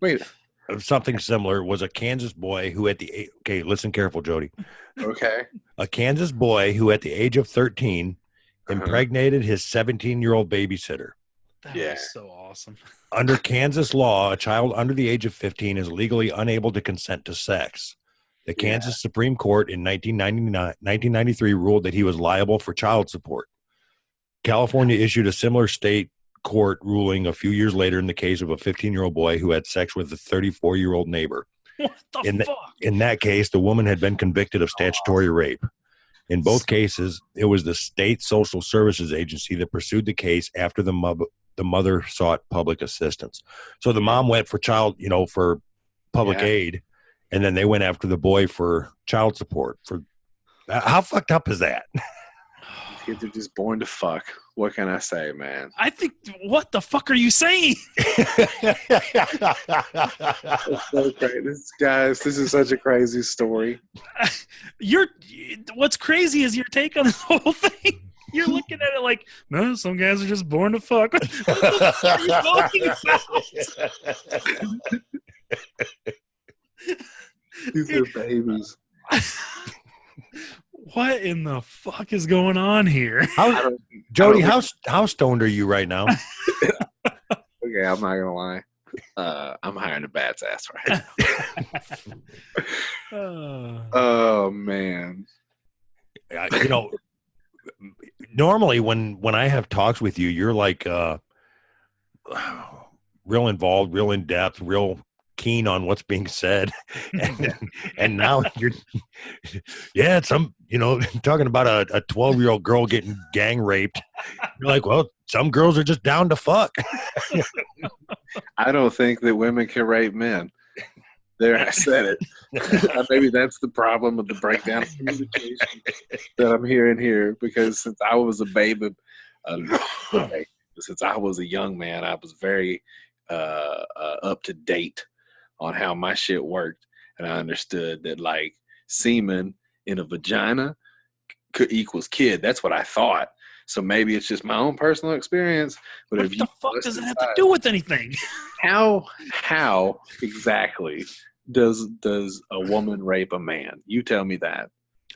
Wait. of something similar was a Kansas boy who okay, listen careful, Jody. Okay. A Kansas boy who at the age of 13 impregnated his 17-year-old babysitter. That was so awesome. Under Kansas law, a child under the age of 15 is legally unable to consent to sex. The Kansas Supreme Court in 1993 ruled that he was liable for child support. California issued a similar state court ruling a few years later in the case of a 15-year-old boy who had sex with a 34-year-old neighbor. What the fuck? In that case, the woman had been convicted of statutory rape. In both cases, it was the state social services agency that pursued the case after the mother sought public assistance. So the mom went for for public aid, and then they went after the boy for child support. How fucked up is that? Kids are just born to fuck. What can I say, man? I think, what the fuck are you saying? It's so crazy. This is such a crazy story. What's crazy is your take on this whole thing. You're looking at it like, no, some guys are just born to fuck. What the fuck are you talking about? These are babies. What in the fuck is going on here? Jody, how stoned are you right now? Okay, I'm not gonna lie. I'm high on the bat's ass right now. Oh man. Normally when I have talks with you, you're like real involved, real in depth, real keen on what's being said, and now you're, yeah, talking about a 12-year-old girl getting gang raped. You're like, well, some girls are just down to fuck. I don't think that women can rape men. There, I said it. Maybe that's the problem with the breakdown of communication that I'm hearing here. Because since I was a baby, since I was a young man, I was very up to date on how my shit worked, and I understood that like semen in a vagina equals kid. That's what I thought. So maybe it's just my own personal experience. But What the fuck does it have to do with anything? How exactly does a woman rape a man? You tell me that.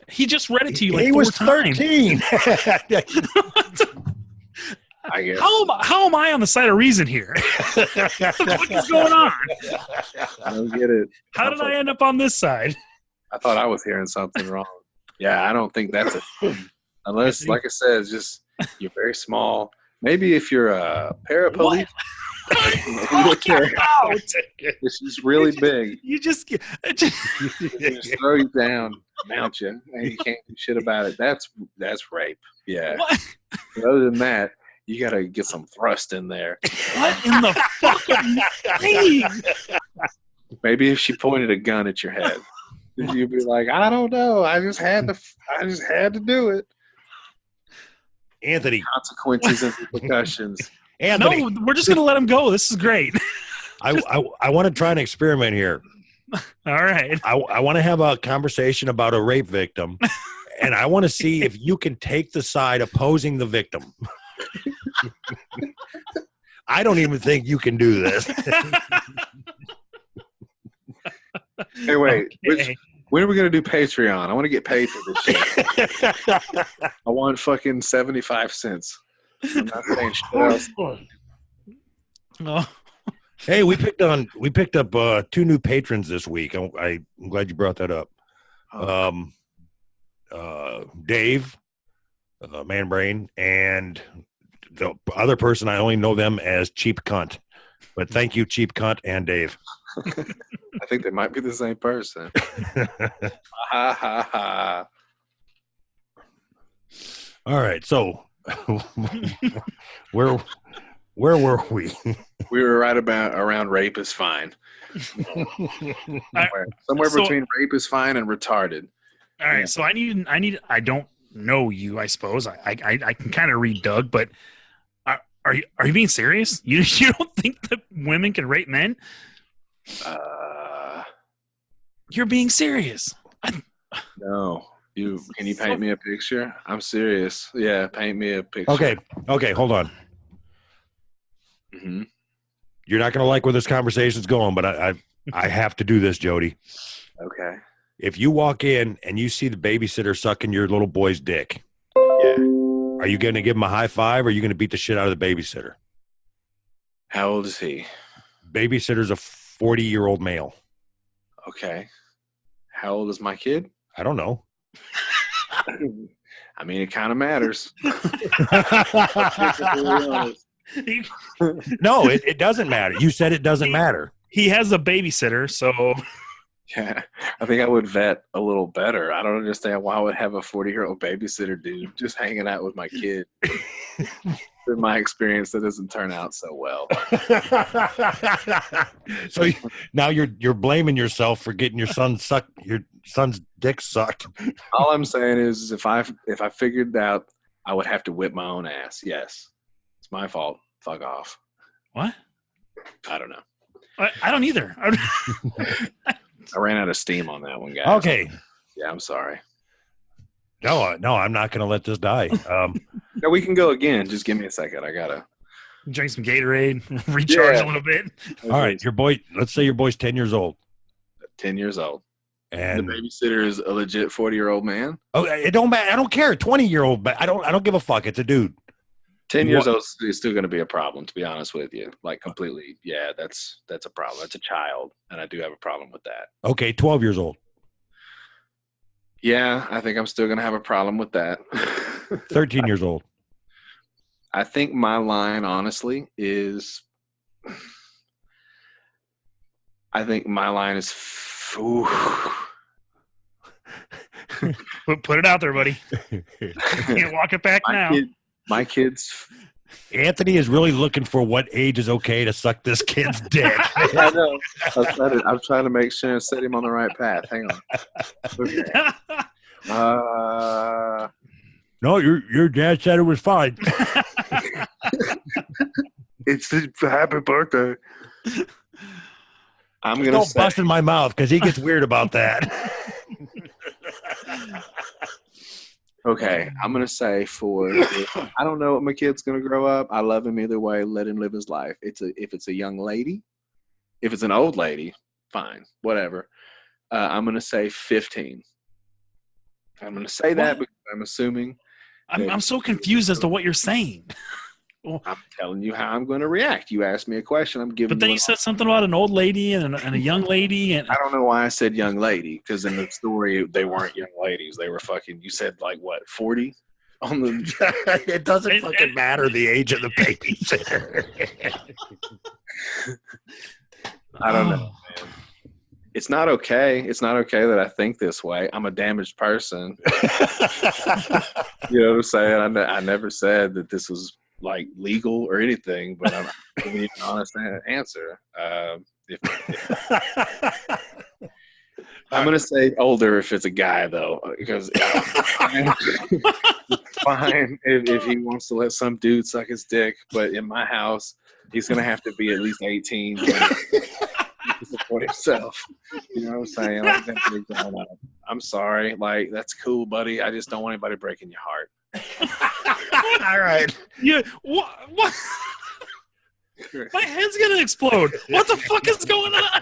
He just read it to you like he 4 was times. 13. I guess. How am I on the side of reason here? What is going on? I don't get it. How did I end up on this side? I thought I was hearing something wrong. Yeah, I don't think that's unless, like I said, it's just you're very small. Maybe if you're a paraplegic. It's just really big. You just throw you down, mount you, and you can't do shit about it. That's rape. Yeah. What? But other than that, you got to get some thrust in there. What in the fucking thing? Maybe if she pointed a gun at your head, you'd be like, I don't know. I just had to do it. Anthony. Consequences and repercussions. Anthony. No, we're just gonna let him go. This is great. I want to try an experiment here. All right. I want to have a conversation about a rape victim, and I want to see if you can take the side opposing the victim. I don't even think you can do this. Hey, wait. Okay. When are we going to do Patreon? I want to get paid for this shit. I want fucking 75 cents. I'm not saying shit else. Oh. Hey, we picked up 2 new patrons this week. I'm glad you brought that up. Dave, Man Brain, and the other person, I only know them as Cheap Cunt. But thank you, Cheap Cunt and Dave. I think they might be the same person. Ha ha ha. All right, so where were we? We were right around rape is fine. Somewhere between rape is fine and retarded. All right, so I don't know you, I suppose. I can kind of read Doug, but are you being serious? You don't think that women can rape men? You're being serious. No. Can you paint me a picture? I'm serious. Yeah, paint me a picture. Okay, hold on. Mm-hmm. You're not going to like where this conversation's going, but I have to do this, Jody. Okay. If you walk in and you see the babysitter sucking your little boy's dick, Yeah. are you going to give him a high five or are you going to beat the shit out of the babysitter? How old is he? Babysitter's a 40-year-old male. Okay. How old is my kid? I don't know. I mean, it kind of matters. No, it doesn't matter. You said it doesn't matter. He has a babysitter, so Yeah, I think I would vet a little better. I don't understand why I would have a 40-year-old babysitter dude just hanging out with my kid. In my experience, that doesn't turn out so well. So now you're blaming yourself for getting your son's dick sucked. All I'm saying is, if I figured out, I would have to whip my own ass. Yes, it's my fault. Fuck off. what? I don't know. I don't either. I ran out of steam on that one, guys. Okay. Yeah, I'm sorry. No, I'm not going to let this die. No, we can go again. Just give me a second. I gotta Drink some Gatorade, recharge a little bit. All right, let's say your boy's 10 years old. 10 years old. And the babysitter is a legit 40-year-old man. Oh, it don't matter. I don't care. 20-year-old, but I don't give a fuck. It's a dude. 10 years old is still going to be a problem, to be honest with you. Like, completely. Yeah, that's a problem. That's a child, and I do have a problem with that. Okay, 12 years old. Yeah, I think I'm still going to have a problem with that. 13 years old. I think my line, honestly, is I think my line is. Ooh. Put it out there, buddy. Can't walk it back now. My kids. Anthony is really looking for what age is okay to suck this kid's dick. I know. I'm trying to make sure and set him on the right path. Hang on. Okay. No, your dad said it was fine. It's a happy birthday. I'm gonna Don't bust in my mouth because he gets weird about that. Okay, I'm gonna say I don't know what my kid's gonna grow up. I love him either way. Let him live his life. If it's a young lady, if it's an old lady, fine, whatever. I'm gonna say 15. I'm gonna say that because I'm assuming. I'm so confused as to what you're saying. I'm telling you how I'm going to react. You asked me a question. I'm giving. But then you said something about an old lady and a young lady, and I don't know why I said young lady because in the story they weren't young ladies. They were fucking. You said like what 40 on the. It doesn't fucking matter the age of the babysitter. I don't know, man. It's not okay. It's not okay that I think this way. I'm a damaged person. You know what I'm saying? I never said that this was like legal or anything, but I'm giving you an honest answer. I'm going to say older if it's a guy, though, because it's fine if he wants to let some dude suck his dick, but in my house, he's going to have to be at least 18 to support himself. You know what I'm saying? Like, I'm sorry. Like, that's cool, buddy. I just don't want anybody breaking your heart. All right. Yeah. What? My head's gonna explode. What the fuck is going on?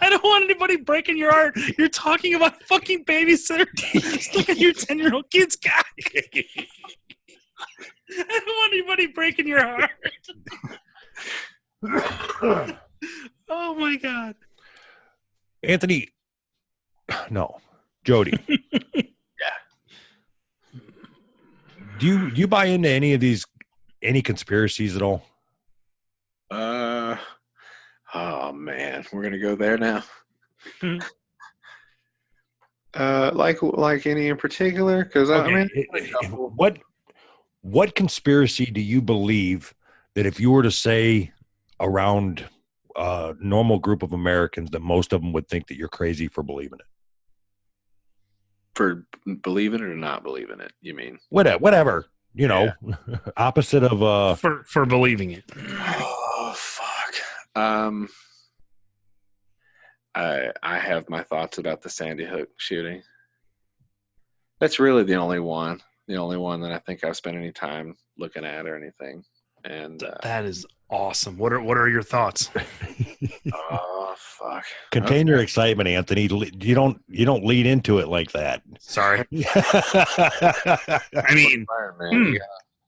I don't want anybody breaking your heart. You're talking about fucking babysitter. Just look at your 10-year-old kid's cock. I don't want anybody breaking your heart. Oh my god. Anthony. No. Jodie. Do you buy into any conspiracies at all? Oh man, we're gonna go there now. Like any in particular? Because Okay. I mean, what conspiracy do you believe that if you were to say around a normal group of Americans, that most of them would think that you're crazy for believing it? for believing it or not believing it, you mean? Whatever. You know, opposite of for believing it. Oh fuck. I have my thoughts about the Sandy Hook shooting. That's really the only one that I think I've spent any time looking at or anything. And that is awesome. What are your thoughts? Oh fuck. Contain your excitement, Anthony. You don't lead into it like that. Sorry. I mean, man, you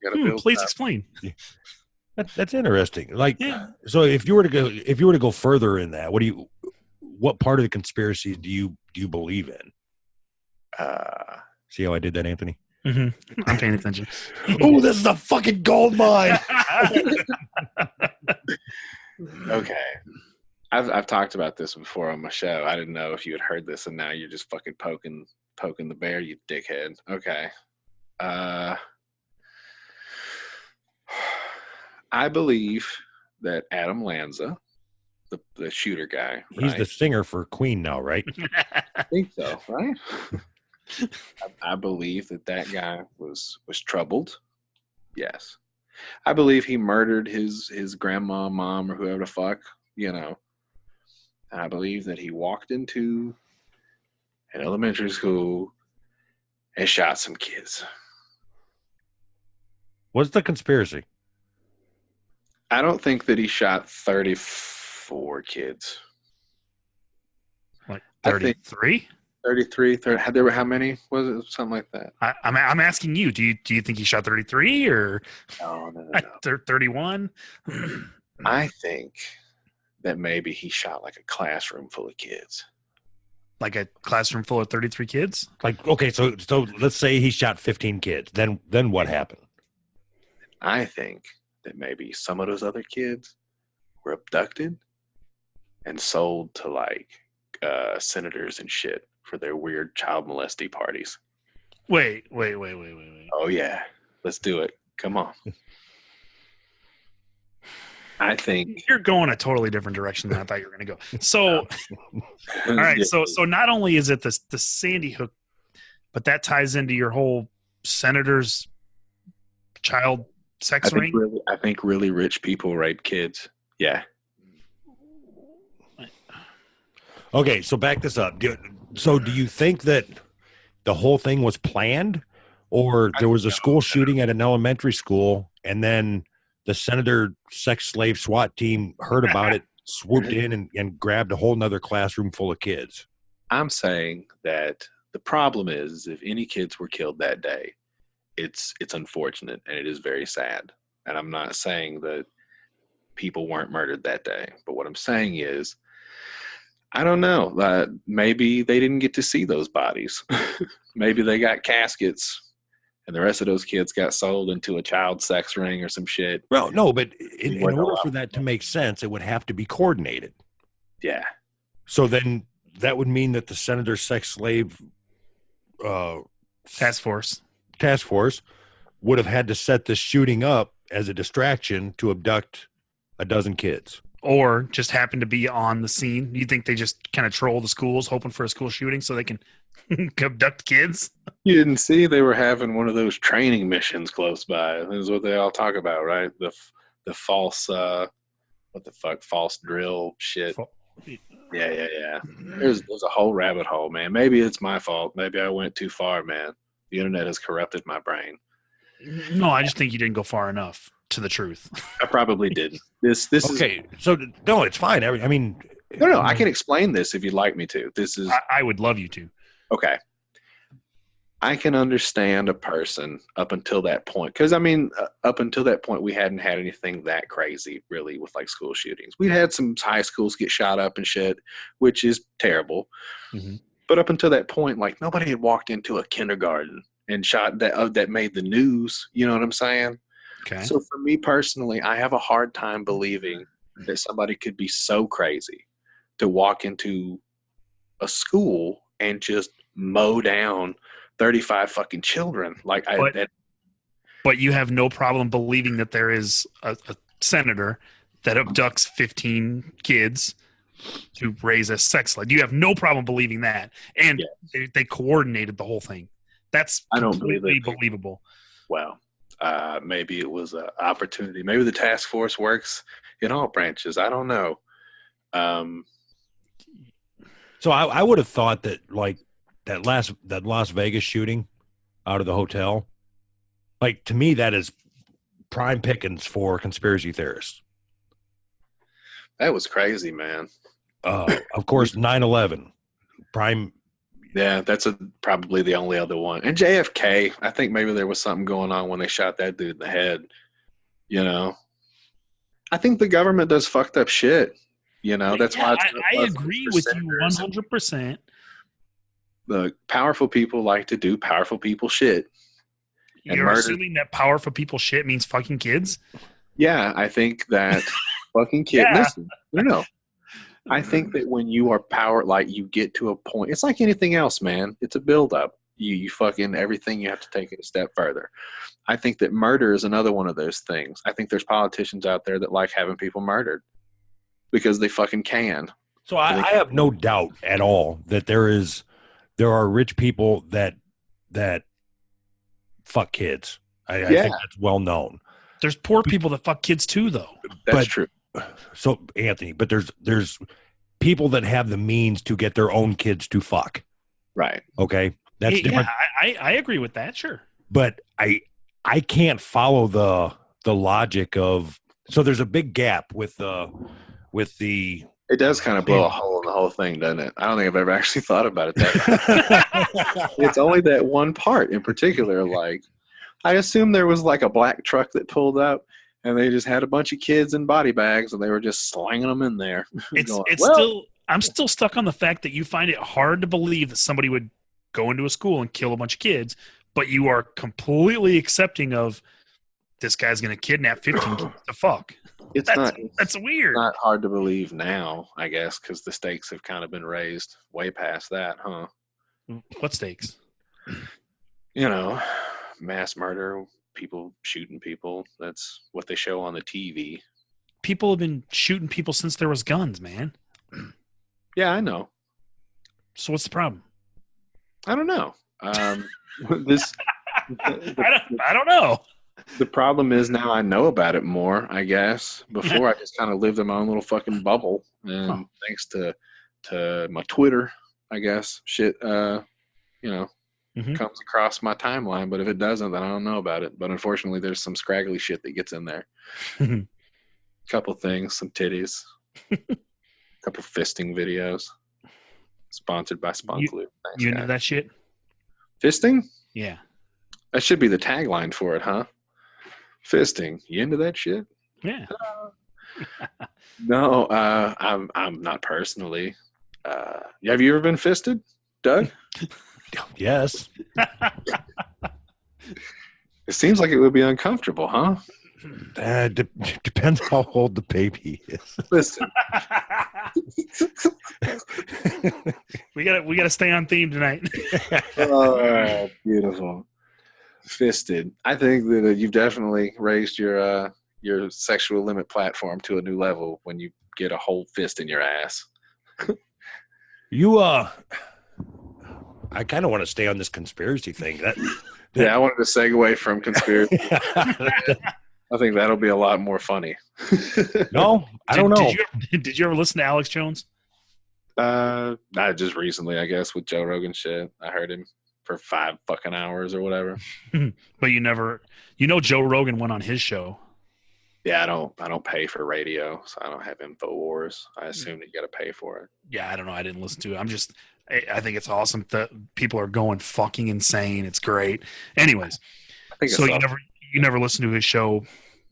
gotta build please up. explain. That's interesting. Like, so if you were to go further in that, what part of the conspiracy do you believe in? See how I did that, Anthony? Mm-hmm. I'm paying attention. Oh, this is a fucking gold mine. Okay. I've talked about this before on my show. I didn't know if you had heard this, and now you're just fucking poking the bear, you dickhead. Okay. I believe that Adam Lanza, the shooter guy, He's the singer for Queen now, right? I think so, right? I believe that guy was troubled. Yes. I believe he murdered his grandma, mom, or whoever the fuck, you know. And I believe that he walked into an elementary school and shot some kids. What's the conspiracy? I don't think that he shot 34 kids. Like 33? 33, 30, there were how many? Was it something like that? I'm asking you. Do you think he shot 33 or No. 31? I think that maybe he shot like a classroom full of kids. Like a classroom full of 33 kids? Like, okay, so let's say he shot 15 kids. Then what happened? I think that maybe some of those other kids were abducted and sold to like senators and shit for their weird child molesty parties. Wait. Oh yeah, let's do it. Come on. I think You're going a totally different direction than I thought you were going to go. So, all right. So not only is it the Sandy Hook, but that ties into your whole senator's child sex ring. I think really rich people rape kids. Yeah. Okay, so back this up. So do you think that the whole thing was planned, or there was a school shooting at an elementary school, and then the senator sex slave SWAT team heard about it, swooped in and grabbed a whole nother classroom full of kids? I'm saying that the problem is if any kids were killed that day, it's unfortunate and it is very sad. And I'm not saying that people weren't murdered that day, but what I'm saying is, I don't know. Maybe they didn't get to see those bodies. Maybe they got caskets and the rest of those kids got sold into a child sex ring or some shit. Well, no, but in order for that to make sense, it would have to be coordinated. Yeah. So then that would mean that the senator sex slave Task force would have had to set this shooting up as a distraction to abduct a dozen kids. or just happen to be on the scene? You think they just kind of troll the schools hoping for a school shooting so they can abduct kids? You didn't see they were having one of those training missions close by. This is what they all talk about, right? The false, what the fuck, false drill shit. Yeah. There's a whole rabbit hole, man. Maybe it's my fault. Maybe I went too far, man. The internet has corrupted my brain. No, I just think you didn't go far enough to the truth. I probably didn't. This Okay, so no, it's fine. I mean, No, I can explain this if you'd like me to. This is I would love you to. okay. I can understand a person up until that point. Because, I mean, up until that point, we hadn't had anything that crazy, really, with, like, school shootings. We'd had some high schools get shot up and shit, which is terrible. Mm-hmm. But up until that point, like, nobody had walked into a kindergarten and shot that made the news. You know what I'm saying? Okay. So, for me personally, I have a hard time believing that somebody could be so crazy to walk into a school and just mow down 35 fucking children. Like, But you have no problem believing that there is a senator that abducts 15 kids to raise a sex slave. You have no problem believing that. And they coordinated the whole thing. That's completely believable. Well, maybe it was an opportunity. Maybe the task force works in all branches. I don't know. So I would have thought that, like, that Las Vegas shooting out of the hotel, like, to me, that is prime pickings for conspiracy theorists. That was crazy, man. Of course, 9/11, prime. Yeah, that's probably the only other one. And JFK, I think maybe there was something going on when they shot that dude in the head. You know, I think the government does fucked up shit. You know, that's why I agree with you 100%. The powerful people like to do powerful people shit. You're assuming that powerful people shit means fucking kids? Yeah, I think that fucking kid. Yeah. Listen, no. I think that when you are like you get to a point, it's like anything else, man. It's a buildup. You fucking everything you have to take it a step further. I think that murder is another one of those things. I think there's politicians out there that like having people murdered because they fucking can. So I have no doubt at all that there are rich people that fuck kids. I think that's well known. There's poor people that fuck kids too, though. That's true. So, Anthony, but there's people that have the means to get their own kids to fuck. Right. Okay. That's different. Yeah, I agree with that. Sure. But I can't follow the logic of, so there's a big gap with the It does kind of blow a hole in the whole thing, doesn't it? I don't think I've ever actually thought about it that way. It's only that one part in particular. Like, I assume there was like a black truck that pulled up and they just had a bunch of kids in body bags and they were just slanging them in there. I'm still stuck on the fact that you find it hard to believe that somebody would go into a school and kill a bunch of kids, but you are completely accepting of this guy's going to kidnap 15 kids to fuck. It's That's weird. not hard to believe now, I guess, because the stakes have kind of been raised way past that, huh? What stakes? You know, mass murder, people shooting people. That's what they show on the TV. People have been shooting people since there was guns, man. Yeah, I know. So what's the problem? I don't know. This. I don't know. The problem is now I know about it more, I guess. Before I just kind of lived in my own little fucking bubble. And thanks to my Twitter, I guess, shit, comes across my timeline. But if it doesn't, then I don't know about it. But unfortunately, there's some scraggly shit that gets in there. Couple things, some titties. Couple fisting videos. Sponsored by Spunkloo. You into that shit? Fisting? Yeah. That should be the tagline for it, huh? Fisting. You into that shit? Yeah. No, I'm not personally. Have you ever been fisted, Doug? Yes. It seems like it would be uncomfortable, huh? Depends how old the baby is. Listen. we gotta stay on theme tonight. Oh, beautiful. Fisted. I think that you've definitely raised your sexual limit platform to a new level when you get a whole fist in your ass. I kind of want to stay on this conspiracy thing. Yeah, I wanted to segue from conspiracy. I think that'll be a lot more funny. No, I don't know. Did you ever listen to Alex Jones? Not just recently, I guess, with Joe Rogan shit. I heard him for 5 fucking hours or whatever. But Joe Rogan went on his show. Yeah, I don't pay for radio, so I don't have InfoWars. I assume that you got to pay for it. Yeah, I don't know. I didn't listen to it. I think it's awesome that people are going fucking insane. It's great. Anyways, I think so you never listen to his show?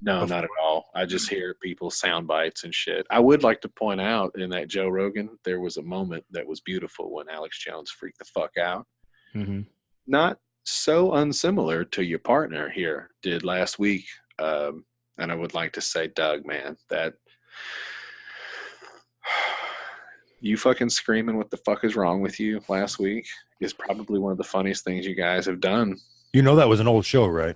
No, not at all. I just hear people's sound bites and shit. I would like to point out in that Joe Rogan, there was a moment that was beautiful when Alex Jones freaked the fuck out. Mm-hmm. Not so unsimilar to your partner here did last week. And I would like to say, Doug, man, that you fucking screaming what the fuck is wrong with you last week is probably one of the funniest things you guys have done. You know that was an old show, right?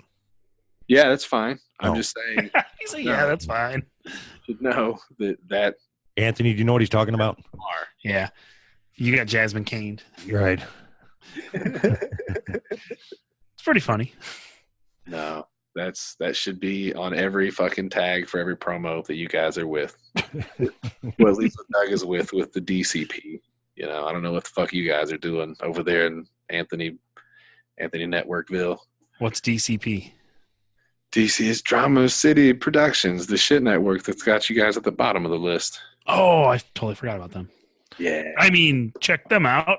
Yeah, that's fine. I'm Oh. just saying. He's like, yeah, that's fine. You should know that Anthony, do you know what he's talking about? Yeah. You got Jasmine caned. You're right. It's pretty funny. No, that should be on every fucking tag for every promo that you guys are with. Well, at least Doug is with the DCP. You know, I don't know what the fuck you guys are doing over there in Anthony Networkville. What's DCP? DC is Drama City Productions, the shit network that's got you guys at the bottom of the list. Oh, I totally forgot about them. Yeah. I mean, check them out.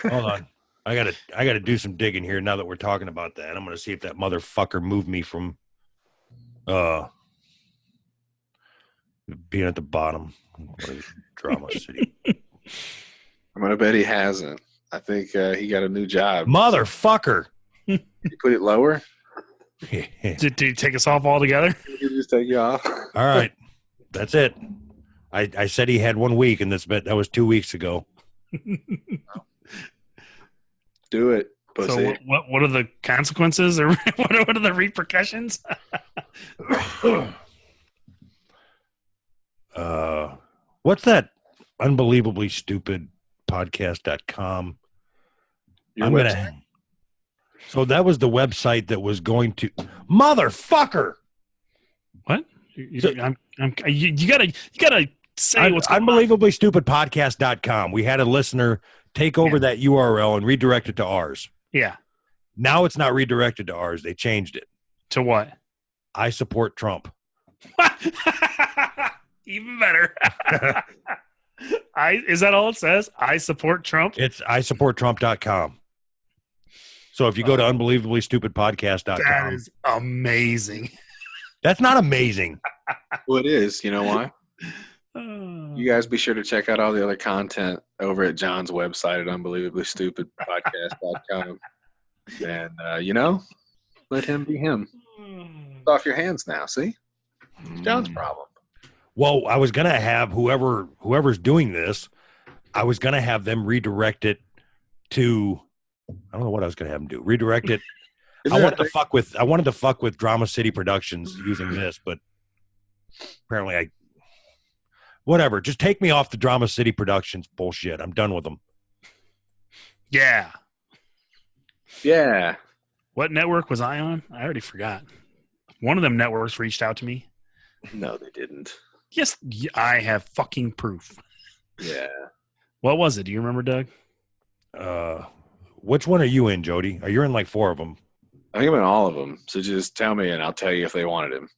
Hold on. I gotta do some digging here now that we're talking about that. I'm gonna see if that motherfucker moved me from being at the bottom. Drama City. I'm gonna bet he hasn't. I think he got a new job. Motherfucker. You put it lower? Did he take us off altogether? He just take you off. All right. That's it. I said he had 1 week, and that was 2 weeks ago. Do it, pussy. So what are the consequences, or what are the repercussions? What's that unbelievably stupid podcast.com? Your website? So that was the website that was going to motherfucker. What? You gotta say what's going unbelievably stupid podcast.com. We had a listener take over that URL and redirect it to ours. Yeah. Now it's not redirected to ours. They changed it. To what? I support Trump. Even better. Is that all it says? I support Trump? It's isupporttrump.com. So if you go to unbelievably stupid podcast.com. That is amazing. That's not amazing. Well, it is. You know why? You guys be sure to check out all the other content over at John's website at unbelievably.stupidpodcast.com. And, let him be him. It's off your hands now, see? John's problem. Well, I was gonna have whoever's doing this, I was gonna have them redirect it to. I don't know what I was gonna have them do. Redirect it. I wanted to fuck with Drama City Productions using this, but apparently whatever. Just take me off the Drama City Productions bullshit. I'm done with them. Yeah. Yeah. What network was I on? I already forgot. One of them networks reached out to me. No, they didn't. Yes, I have fucking proof. Yeah. What was it? Do you remember, Doug? Which one are you in, Jody? You're in like 4 of them. I think I'm in all of them. So just tell me and I'll tell you if they wanted him.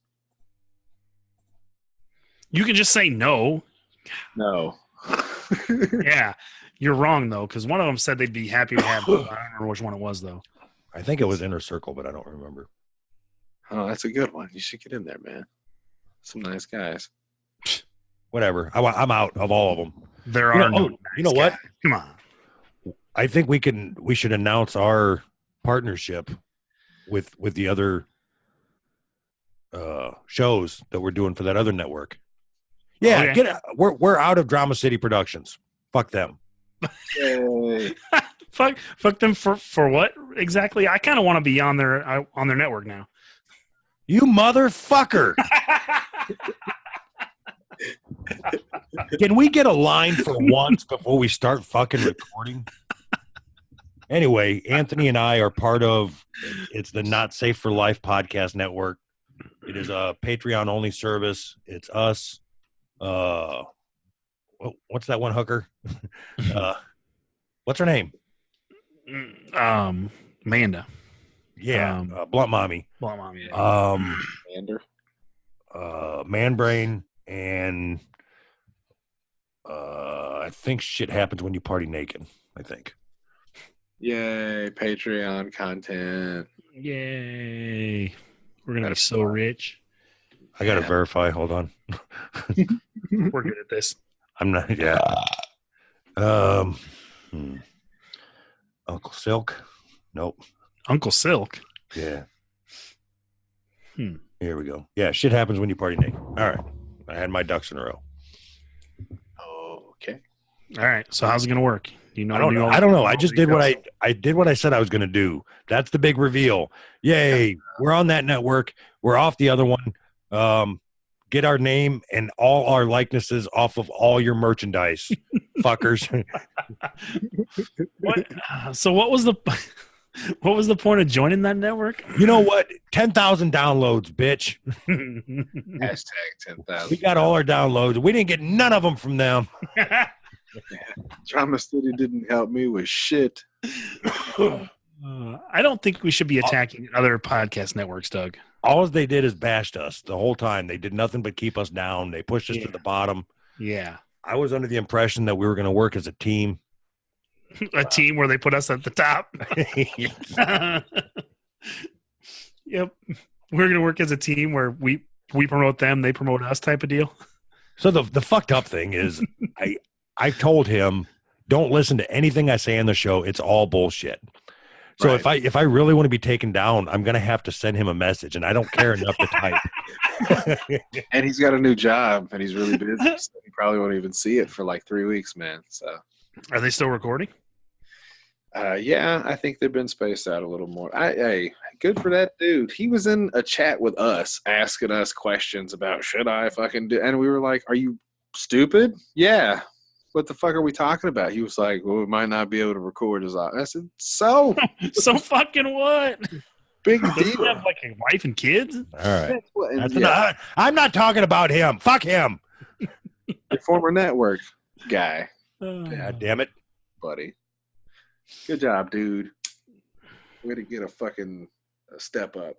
You can just say no. No. Yeah. You're wrong, though, because one of them said they'd be happy to have him. I don't remember which one it was, though. I think it was Inner Circle, but I don't remember. Oh, that's a good one. You should get in there, man. Some nice guys. Whatever. I'm out of all of them. There are no. You know what? Come on. I think we should announce our partnership with the other shows that we're doing for that other network. Yeah, Okay. We're out of Drama City Productions. Fuck them. Yay. Fuck them for what exactly? I kind of want to be on their network now. You motherfucker. Can we get a line for once before we start fucking recording? Anyway, Anthony and I are part of it's the Not Safe for Life podcast network. It is a Patreon only service. It's us. What's that one hooker? What's her name? Amanda. Yeah, Blunt Mommy. Blunt Mommy. Yeah. Mander. Man Brain, and I think shit happens when you party naked. I think. Yay, Patreon content. Yay. We're going to be so rich. I got to verify. Hold on. We're good at this. I'm not. Yeah. Uncle Silk. Nope. Uncle Silk. Yeah. Here we go. Yeah, shit happens when you party naked. All right. I had my ducks in a row. Okay. All right. So how's it going to work? Do you know? I don't know. I just did what I did what I said I was going to do. That's the big reveal. Yay. We're on that network. We're off the other one. Get our name and all our likenesses off of all your merchandise, fuckers. What was the point of joining that network? You know what? 10,000 downloads, bitch. Hashtag 10,000. We got all our downloads. We didn't get none of them from them. Drama City didn't help me with shit. I don't think we should be attacking other podcast networks, Doug. All they did is bashed us the whole time. They did nothing but keep us down. They pushed us to the bottom. Yeah. I was under the impression that we were going to work as a team. A team where they put us at the top. Yep. We're going to work as a team where we promote them, they promote us type of deal. So the fucked up thing is I told him, don't listen to anything I say on the show. It's all bullshit. So Right. if I really want to be taken down, I'm going to have to send him a message, and I don't care enough to type. And he's got a new job, and he's really busy. So he probably won't even see it for like 3 weeks, man. So, Are they still recording? yeah, I think they've been spaced out a little more. Hey, good for that dude. He was in a chat with us, asking us questions about should I fucking do, and we were like, "Are you stupid?" Yeah. What the fuck are we talking about? He was like, well, we might not be able to record as I said, so So fucking what? big Does he deal. have like a wife and kids? All right. And I'm not talking about him. Fuck him. your former network guy, God damn it. buddy. Good job, dude. Way to get a fucking step up.